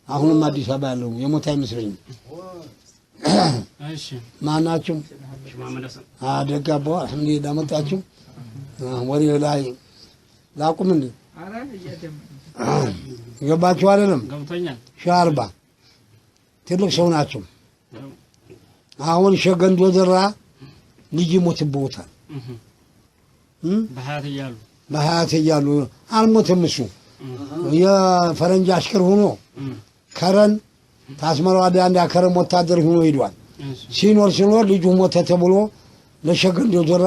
አሁንም አዲስ አበባ ያለው የሞት አይመስለኝም። እሺ ማናቸው? ደጋባው አልሐምዱሊላህ መጣችሁ። ወሬ ላይ ላቁም እንዴ? ገባችሁ አይደለም? ገብቶኛል። ሻህ አርባ ትልቅ ሰው ናቸው። አሁን ሸገንዶ ደራ ልጅ ይሞትብዎታል። በሀያት እያሉ አልሞትም። እሱ የፈረንጅ አሽከር ሆኖ ከረን ታስመራ አንድ ከረን ወታደር ሆኖ ሄዷል። ሲኖር ልጁ ሞተ ተብሎ ለሸገንዶ ደራ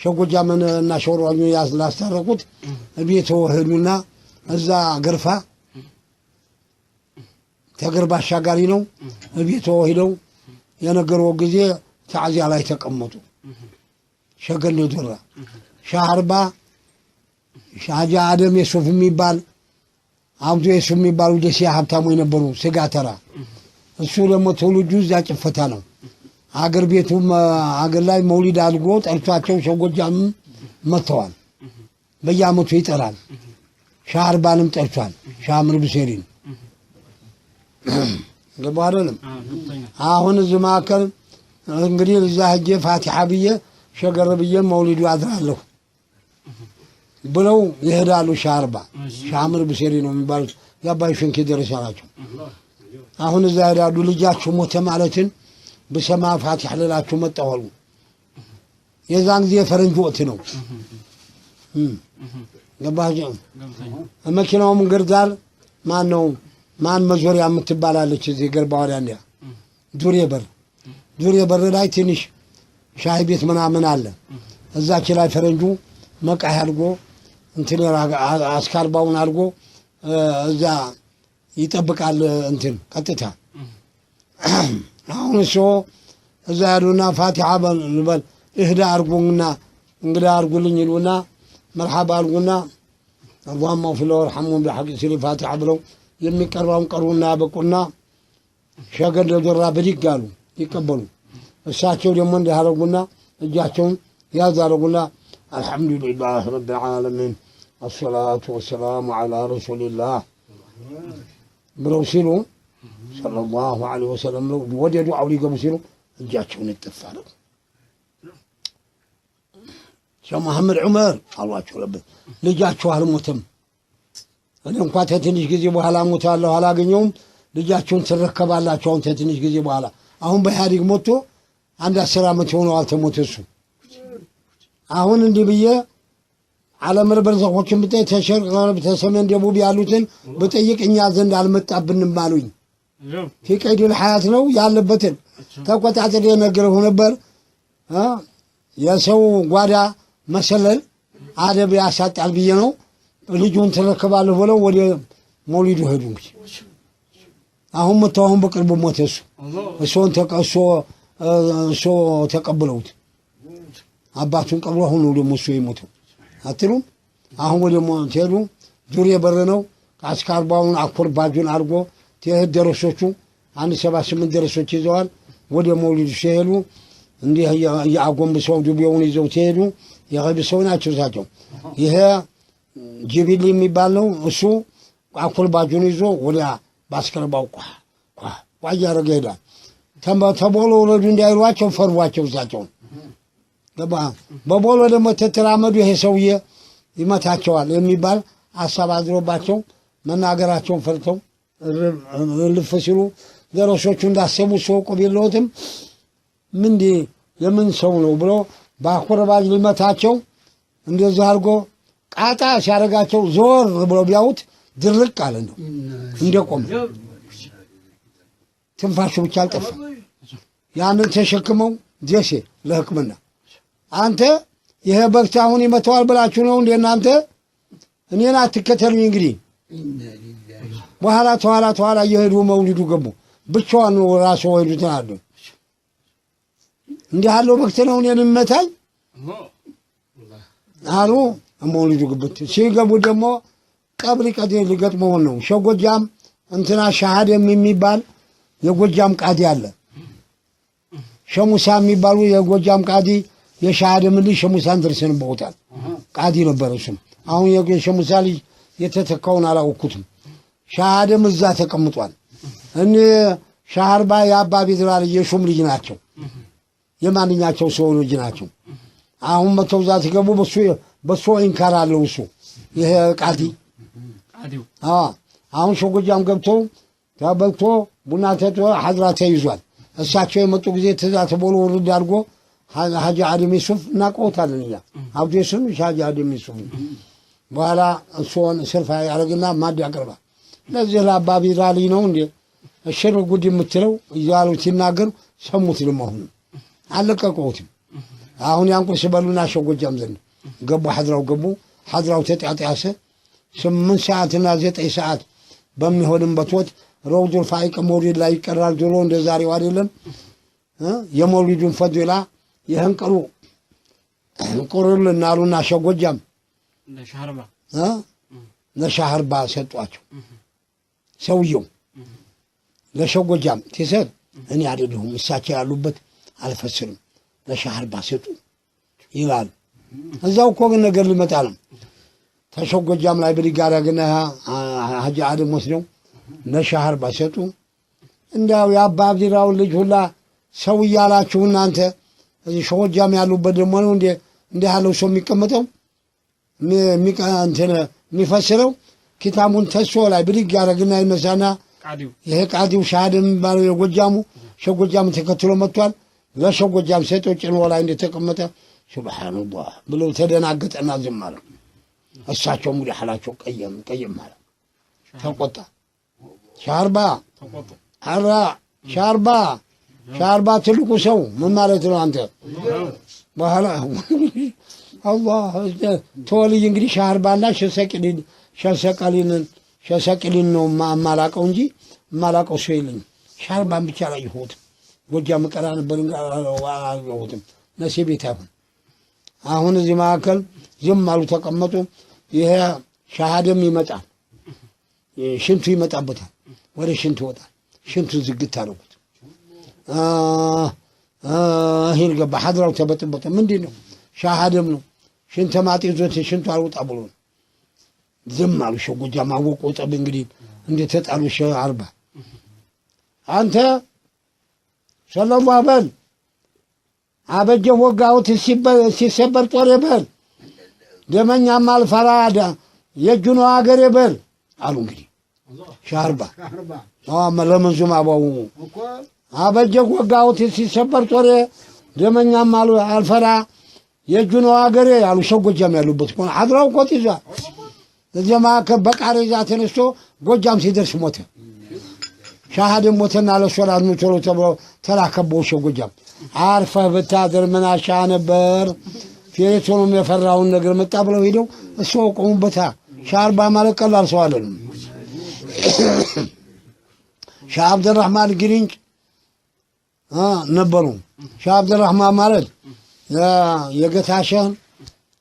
ሸጎጃምን እና ሸወራኙ ላስታረቁት ቤት ሄዱና እዛ ገርፋ ተገርባ አሻጋሪ ነው። ቤት ሄደው የነገረው ጊዜ ታዚያ ላይ ተቀመጡ። ሸገንዶ ደራ ሻህ አርባ ሻጃ አደም የሱፍ የሚባል አብዱ የሱፍ የሚባሉ ደሴ ሀብታሙ የነበሩ ስጋ ተራ። እሱ ደግሞ ትውልዱ እዛ ጭፈታ ነው። አገር ቤቱም አገር ላይ መውሊድ አድርጎ ጠርቷቸው ሸጎጃም መጥተዋል። በየአመቱ ይጠራል። ሻህ አርባንም ጠርቷል። ሻህ አህመድ ቡሰይሪን ገባ አይደለም? አሁን እዚህ መካከል እንግዲህ እዛ ሄጄ ፋቲሓ ብዬ ሸገር ብዬ መውሊዱ አድራለሁ ብለው ይሄዳሉ። ሻህ አርባ ሻህ አህመድ ቡሰይሪ ነው የሚባሉት። የአባይ ሸንኬ ደረሳ ናቸው። አሁን እዛ ሄዳሉ። ልጃችሁ ሞተ ማለትን ብሰማ ፋቲሓ ልላችሁ መጣሁ አሉ። የዛን ጊዜ የፈረንጅ ወቅት ነው። ገባችሁ? መኪናው መንገድ ዳር ማን መዞሪያ የምትባላለች እዚህ ገርባ ወዲያ እንዲያ ዱሬ በር ላይ ትንሽ ሻይ ቤት ምናምን አለ። እዛች ላይ ፈረንጁ መቃህ አድርጎ እንትን አስካርባውን አድርጎ እዛ ይጠብቃል። እንትን ቀጥታ አሁን እሱ እዛ ያሉና ፋቲሓ በል እህዳ አድርጉና እንግዳ አድርጉልኝ ይሉና መርሐባ አድርጉና اللهم اغفر له وارحمه بحق سير الفاتحة ብለው የሚቀርባውን ቀሩና ያበቁና ሸገንዶ ደራ ብድግ አሉ ይቀበሉ። እሳቸው ደግሞ እንዲያደርጉና እጃቸውን ያዝ አደረጉና አልሐምዱሊላህ ረቢል ዓለሚን አሰላቱ ወሰላሙ ዐላ ረሱሊላህ ብለው ሲሉ ሰለላሁ ዐለይሂ ወሰለም ወደ ዱዓው ሊገቡ ሲሉ እጃቸውን እጥፍ አደረጉ። ሸህ መሐመድ ዑመር አሏቸው ነበር ልጃችሁ አልሞተም፣ እኔ እንኳ ተትንሽ ጊዜ በኋላ ሞታለሁ አላገኘውም፣ ልጃችሁን ትረከባላችሁ አሁን ተትንሽ ጊዜ በኋላ። አሁን በኢህአዴግ ሞቶ 10 ዓመት ሆነዋል ተሞተ እሱ። አሁን እንዲህ ብዬ ዓለምን በርዘኾችን ብጠይቅ ተሸርቅ ተሰሜን ደቡብ ያሉትን ብጠይቅ እኛ ዘንድ አልመጣብንም አሉኝ። ፊቀይዱል ሐያት ነው ያለበትን ተቆጣጥሬ ነግሬው ነበር። የሰው ጓዳ መሰለል አደብ ያሳጣል ብዬ ነው። ልጁን ተረከባለሁ ብለው ወደ መውሊዱ ሄዱ። እንግዲህ አሁን መተው አሁን በቅርቡ ሞተ እሱ። እሱ ተቀብለውት አባቱን ቀብሮ አሁን ደግሞ እሱ የሞተው አትሉም? አሁን ወደ ሞት ሄዱ። ዱሬ በር ነው። አስካርባውን አኩርባጁን አድርጎ ትሄድ ደረሶቹ 178 ደረሶች ይዘዋል። ወደ መውሊዱ ሲሄዱ እንዲህ ያጎንብሰው ዱቤውን ይዘው ትሄዱ። የገብ ሰው ናቸው እሳቸው። ይሄ ጅቢል የሚባል ነው። እሱ አኩርባጁን ይዞ ወደ ባስከረባው ቋ እያደረገ ሄዳል። ተቦሎ ወረዱ እንዳይሏቸው ፈሯቸው እሳቸውን። ገባ በቦሎ ደግሞ ተተራመዱ ይሄ ሰውዬ ይመታቸዋል የሚባል ሀሳብ አድሮባቸው መናገራቸውን ፈርተው ልፍ ሲሉ ደረሶቹ እንዳሰቡ ሰው ቆብየለውትም ምንድ የምን ሰው ነው ብሎ በአኩርባጅ ሊመታቸው እንደዚህ አድርጎ ቃጣ ሲያደርጋቸው ዞር ብሎ ቢያዩት ድርቅ አለ ነው እንደቆመ ትንፋሹ ብቻ አልጠፋ። ያንን ተሸክመው ደሴ ለሕክምና አንተ ይሄ በክታ አሁን ይመተዋል ብላችሁ ነው እንዴ እናንተ? እኔን አትከተሉኝ እንግዲህ። በኋላ ተኋላ እየሄዱ መውሊዱ ገቡ። ብቻዋን ነው ራሱ ወይዱትን አሉ። እንዲህ ያለው በክት ነው እኔን የሚመታኝ አሉ። መውሊዱ ግብት ሲገቡ ደግሞ ቀብሪ ቀድር ሊገጥመውን ነው። ሸጎጃም እንትና ሻሃደም የሚባል የጎጃም ቃዲ አለ። ሸሙሳ የሚባሉ የጎጃም ቃዲ የሻሃደም ልጅ ሸሙሳን ደርሰንበታል። ቃዲ ነበር እሱም። አሁን የሸሙሳ ልጅ የተተካውን አላወኩትም። ሻሃደም እዛ ተቀምጧል። እኔ ሻህርባ የአባ ቢድራ ልጅ የሹም ልጅ ናቸው። የማንኛቸው ሰው ልጅ ናቸው። አሁን መተው እዛ ሲገቡ በሱ ኢንካር አለው እሱ ይሄ ቃዲ አሁን ሸጎጃም ገብቶ ተበልቶ ቡና ተቶ ሐድራ ተይዟል። እሳቸው የመጡ ጊዜ ትእዛዝ ተቦሎ ወርድ አድርጎ ሀጂ አደም ዩሱፍ እናውቀውታለን እኛ አብዱ ዩሱፍ ሀጂ አደም ዩሱፍ በኋላ እሱን ስርፋ ያደርግና ማድ ያቀርባል። ለዚህ ለአባ ቢድራ ልጅ ነው እንዴ እሽር ጉድ የምትለው እያሉ ሲናገሩ ሰሙት። ልመሆኑ አለቀቀውትም። አሁን ያንቁስ በሉና ሸጎጃም ዘንድ ገቡ። ሐድራው ተጣጣሰ። 8 ሰዓትና 9 ሰዓት በሚሆንበት ወቅት ረውዱል ፋኢቅ መውሊድ ላይ ይቀራል። ድሮ እንደ ዛሬው አይደለም። የመውሊዱን ፈዲላ የህንቀሩ ቁርልና አሉና ሸጎጃም ለሻህርባ ሰጧቸው። ሰውየው ለሸጎጃም ሲሰጥ እኔ አይደለሁም እሳቸው ያሉበት አልፈስርም ለሻህርባ ሰጡ ይላል። እዛው እኮ ግን ነገር ሊመጣ ነው። ተሸጎጃም ላይ ብሊጋራ ግን ሀጂ አደም ወስደው ለሻህርባ ሰጡ። እንዳው የአባ ቢድራው ልጅ ሁላ ሰው እያላችሁ እናንተ እዚህ ሸጎጃም ያሉበት ደግሞ ነው እንደ ያለው ሰው የሚቀመጠው የሚፈስረው ኪታቡን ተሶ ላይ ብድግ ያደረግና ይነሳና ይሄ ቃዲው ሻሃደም የሚባለው የጎጃሙ ሸጎጃም ተከትሎ መጥቷል። ለሸጎጃም ሰጦ ጭኖ ላይ እንደተቀመጠ ሱብሃንአላህ ብለው ተደናገጠና ዝም አለ። እሳቸው ሙሉ ሐላቸው ቀየም ማለት ተቆጣ። ሻርባ ትልቁ ሰው ምን ማለት ነው አንተ? በኋላ አላህ ተወልይ እንግዲህ ሻርባና ሸሰቅሊን ነው ማላቀው እንጂ ማላቀው ሰው የለኝም። ሻርባን ብቻ ላይ ይሆት ጎጃም ቀራ ነበር አልሆትም ነሲብ ይታፈን። አሁን እዚህ መካከል ዝም አሉ ተቀመጡ። ይሄ ሻሃደም ይመጣል፣ ሽንቱ ይመጣበታል፣ ወደ ሽንቱ ይወጣል። ሽንቱ ዝግት አደረጉት። ይሄን ገባ ሐድራው ተበጥበጠ። ምንድን ነው? ሻሃደም ነው። ሽንተ ማጥ ይዞት ሽንቱ አልወጣ ብሎ ዝም አሉ። ሸጎጃም አወቁ። ጠብ እንግዲህ እንዴት ተጣሉ። ሻርባ አንተ ሰለላሁ በል አበጀ ወጋውት ሲሰበር ጦር በል ደመኛም አልፈራዳ የጁኖ አገር በል አሉ። እንግዲህ ሻርባ ለመንዙም አባው አበጀ ወጋውት ሲሰበር ጦር ደመኛም አልፈራ የጁኖ አገር አሉ። ሸጎጃም ያሉበት ቆን ሐድራው ቆጥ ይዛ ለጀማ ከበቃሬዛ ተነስቶ ጎጃም ሲደርስ ሞተ። ሻሃደም ሞተና ለሶላት ነው ተብሎ ተራከበው ሸጎጃም አርፈህ ብታድር ምን አሻ ነበር። ፊቱንም የፈራውን ነገር መጣ ብለው ሄደው እሱ ቆሙበታ። ሻርባ ማለት ቀላል ሰው አይደለም። ሻህ አብደራህማን ግሪንጭ ነበሩ። ሻህ አብደራህማን ማለት የገታሸን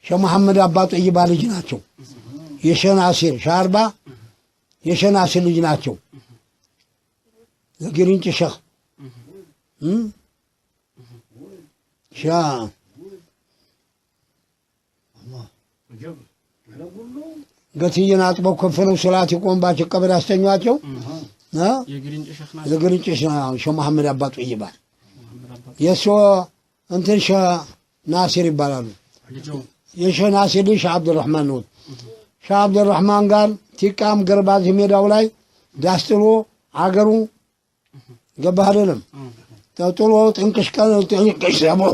ሸህ መሐመድ አባ ጠይባ ልጅ ናቸው። የሸናሲር ሻርባ የሸናሲር ልጅ ናቸው። የግሪንጭ ሸህ ገትየን አጥበው ከፈለው ሰላት ይቆምባቸው ቀብር አስተኛቸው። የግሪንጭ ሸህ መሐመድ አባ ጠይባ የሶ እንትን ሸህ ናሲር ይባላሉ። የሸህ ናሲር ልጅ ሸህ አብዱራህማን ነው። ሸህ አብዱራህማን ጋር ቲቃም ገርባዝ ሜዳው ላይ ዳስጥሎ አገሩ ገባህ አይደለም ተጥሎ ጥንቅሽ ሰብሮ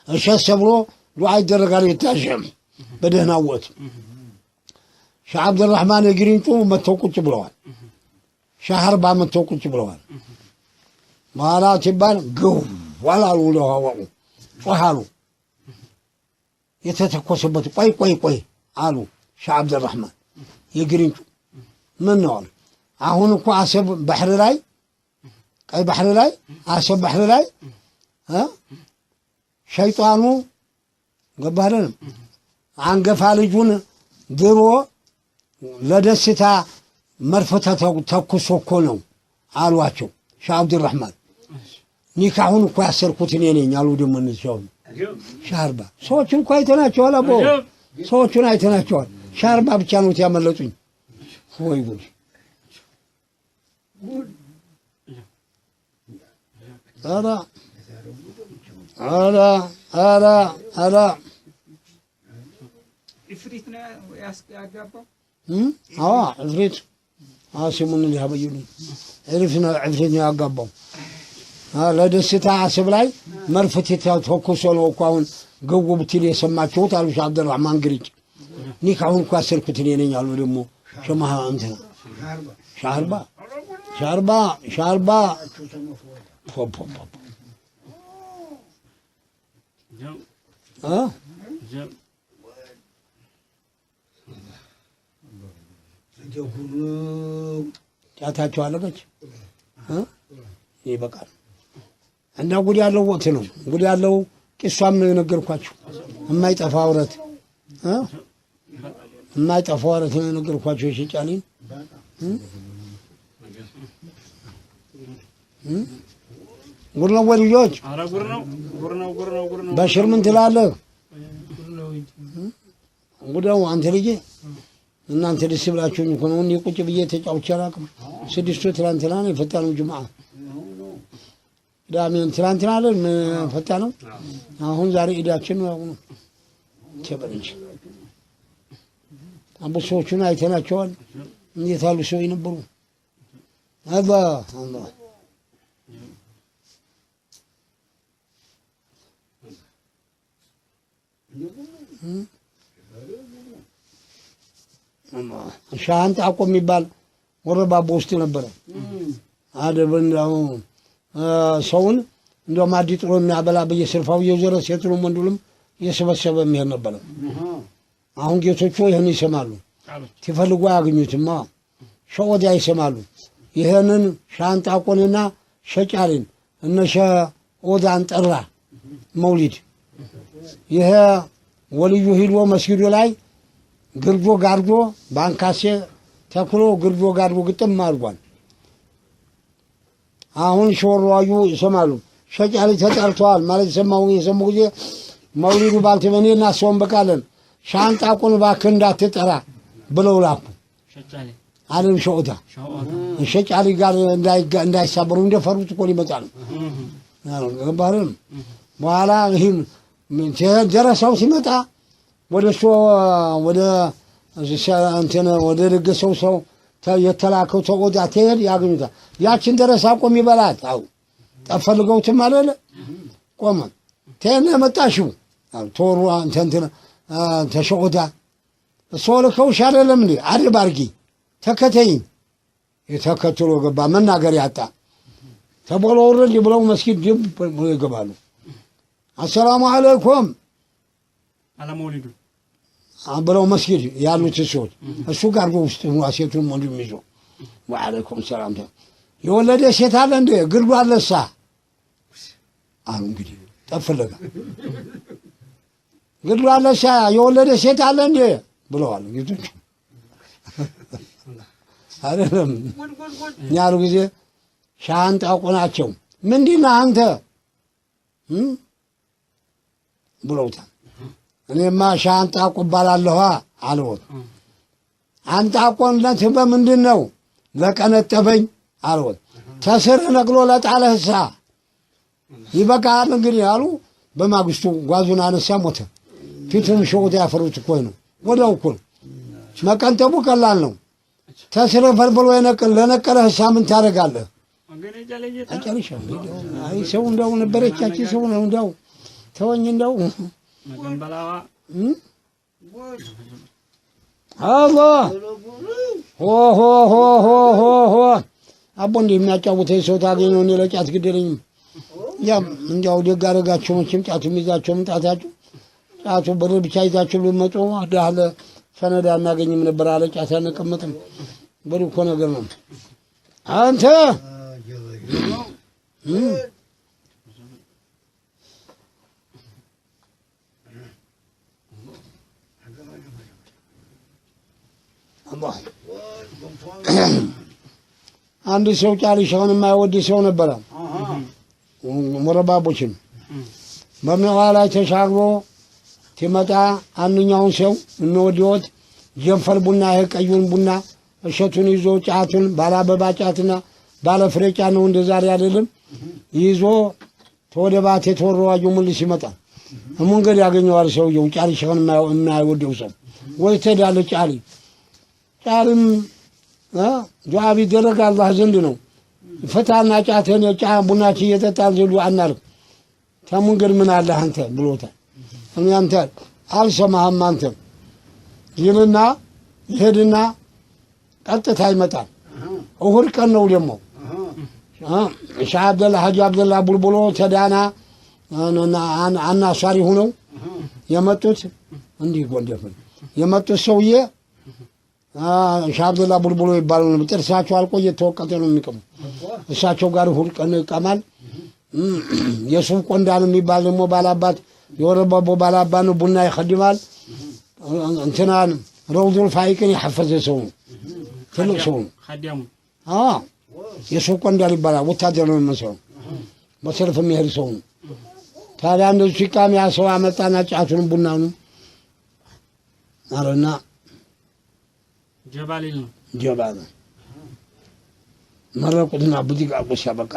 እሸት ሰብሮ ዱዓ ይደረጋል። ይታሸም በደህናው ወት ሸህ አብዱራህማን የግሪንጩ መተው ቁጭ ብለዋል። ሻህርባ መተው ቁጭ ብለዋል። በኋላ ሲባል ግው ዋላሉ ለዋወቁ ጮሃሉ የተተኮሰበት ቆይ አሉ ሻህ አብዱራህማን የግሪንጩ ምን ነው አሁን እኮ አሰብ ባህር ላይ ቀይ ባህር ላይ አሰብ ባህር ላይ ሸይጣኑ ገባልን አንገፋ ልጁን ድሮ ለደስታ መርፈታ ተኩሶ እኮ ነው አሏቸው ሻህ አብዱራህማን ኒካሁን እኮ ያሰርኩት እኔ ነኝ አሉ ደግሞ እነዚያው ሻርባ ሰዎችን እኮ አይተናቸዋል አቦ ሰዎችን አይተናቸዋል ሻርባ ብቻ ነው ያመለጡኝ ወይ ጉድ አላ ኢፍሪት ነው ያስጋባው ኢፍሪት አሲሙን ሊያበዩልኝ ኢፍሪት ነው ያጋባው ለደስታ አሰብ ላይ መርፈት ተኩሶ ነው እኮ አሁን ገው ብትል የሰማችሁት አሉ ሻህ አብዱራህማን ግሪጭ ኒካሁን እኮ ያሰርኩት እኔ ነኝ አሉ ደግሞ ሸማህ እንትና ሻርባ ጫታቸው አለቀች ይበቃል እና ጉድ ያለው ወቅት ነው ጉድ ያለው ቂሷም ነገርኳችሁ የማይጠፋ አውረት የማይጠፋ አውረት ነገርኳችሁ ይሽጫልኝ ጉድ ነው ወልጆች ኧረ ጉድ ነው በሽር ምን ትላለህ ጉዳው አንተ ልጅ እናንተ ደስ ብላችሁኝ እኮ ነው እኔ ቁጭ ብዬ ተጫውቼ አላውቅም ስድስቱ ትላንትና ነው የፈታነው ጁምዓ ዳሜን ትላንትና አይደል ፈታነው አሁን ዛሬ ኢዳችን ነው አሁን ተበልንች አቡሶቹን አይተናቸዋል እንዴት አሉ ሰው ይነበሩ አላህ ሻንጣ አቆም የሚባል ወረባቦ ውስጥ ነበረ አደብንዳው ሰውን እንደው ማዲ ጥሎ የሚያበላ በየስርፋው እየዞረ ሴቱንም ወንዱንም እየሰበሰበ የሚሄድ ነበረ አሁን ጌቶቹ ይህን ይሰማሉ ሲፈልጉ አያገኙትማ ሸወዲያ ይሰማሉ ይህንን ሻንጣ አቆንና ሸጫሪን እነሸ ኦዳን ጠራ መውሊድ ይሄ ወልዩ ሂዶ መስጊዱ ላይ ግርዶ ጋርዶ ባንካሴ ተክሎ ግርዶ ጋርዶ ግጥም አድርጓል አሁን ሾርዋዩ ይሰማሉ ሸጫሪ ተጠርቷል ማለት የሰሙ ጊዜ መውሊዱ ባልተመኔና ሰውን በቃለን ሻንጣ ቆን እባክህ እንዳትጠራ ብለው ላኩ አለም ሸውታ ሸጫሪ ጋር እንዳይሳበሩ እንደፈሩት እኮ ሊመጣል ገባህም በኋላ ይህም ደረሰው ሲመጣ ወደ እንትን ወደ ልገሰው ሰው የተላከው ተቆጣ ተሄድ ያገኙታል ያችን ደረሳ ቆም ይበላት አው ተፈልገውትም አለለ ቆመ ተነ መጣሽው ቶሩ እንትን ተሸቆዳ ሶልከው ሻለለም እንዴ አድባርጊ ተከተኝ የተከተሎ ገባ መናገር ያጣ ተቦሎወረድ ብለው መስጊድ ይገባሉ አሰላሙ አለይኩም አለመውሊዱ ብለው መስጊድ ያሉት ሰዎች እሱ ጋር ውስጥ ዋሴቱን ወንድም ይዞ ወአለይኩም ሰላም የወለደ ሴት አለ እንደ ግርዱ አለሳ አሉ እንግዲህ ተፈለጋ ግርዱ አለሳ የወለደ ሴት አለ እንደ ብለዋል ጌቶች አይደለም ያሉ ጊዜ ሻንጣ ቆናቸው ምንድነው አንተ ብለውታል እኔማ ሻንጣ ቆባላለሁ አልወት አንተ ቆንለት በምንድን ነው ለቀነጠፈኝ አልወት ተስር ነቅሎ ለጣለህሳ ይበቃል እንግዲህ አሉ በማግስቱ ጓዙን አነሳ ሞተ ፊቱን ሾውታ ያፈሩት እኮ ነው ወዳው እኮ መቀንጠቡ ቀላል ነው ተስረ ፈልፈሎ የነቀለ ለነቀለህሳ ምን ታደርጋለህ አጨርሻ አይ ሰው እንደው ነበረቻች ሰው ነው እንደው ተወኝ እንደው መገንበላዋ አላህ ሆ አቦ እንዲህ የሚያጫውተኝ ሰው ታገኘው እኔ ለጫት ግደለኝ ያም እንዲያው ደግ አደረጋችሁ መቼም ጫቱም ይዛችሁ መምጣታችሁ ጫቱ ብር ብቻ ይዛችሁ ብትመጡ ዳህለ ሰነድ አናገኝም ነበር አለ ጫት አንቀመጥም ብር እኮ ነገር ነው አንተ አላህ አንድ ሰው ጫሊሻውን የማይወድ ሰው ነበረ ሙረባቦችም በመዋ ላይ ተሻግሮ ሲመጣ አንኛውን ሰው እንወዲዎት ጀንፈል ቡና ቀዩን ቡና እሸቱን ይዞ ጫቱን ባላበባ ጫትና ባለፍሬ ጫት ነው እንደ ዛሬ አይደለም ይዞ ተወደባት የተወረዋጁ ሙልስ ይመጣል መንገድ ያገኘዋል ሰውየው ጫሊሻውን የማይወደው ሰው ወይ ተዳለ ጫልም ዱዓ ቢደረግ አላህ ዘንድ ነው ፈታና ጫተን ቡናች እየጠጣን ዘሉ አናርግ ተመንገድ ምን አለ አንተ ብሎታል አንተ አልሰማህም አንተ ይልና ይሄድና ቀጥታ ይመጣል እሁድ ቀን ነው ደግሞ ሻህ አብደላ ሀጂ አብደላ ቡልቡሎ ተዳና አናሳሪ ሆነው የመጡት እንዲህ ጎንደፍን የመጡት ሰውዬ ሻህ አብደላ ቡልቡሎ ይባላሉ ጥርሳቸው አልቆ እየተወቀጠ ነው የሚቀሙ እሳቸው ጋር እሁድ ቀን ይቀማል የሱፍ ቆንዳን የሚባል ደግሞ ባላባት የወረባቦ ባላባት ነው ቡና ይخدማል እንትናን ሮውዱል ፋይቅን ያፈዘ ሰው ትልቅ ሰው ሀዲያሙ የሱፍ ቆንዳን ይባላል ወታደር ነው የሚመስለው በሰልፍ የሚሄድ ሰው ታዲያ እንደዚህ ሲቃም ያ ሰው አመጣና ጫቱን ቡናኑ አረና ጀባሊል ነው ጀባል መረቁትና ቡዲጋ ቆሻ በቃ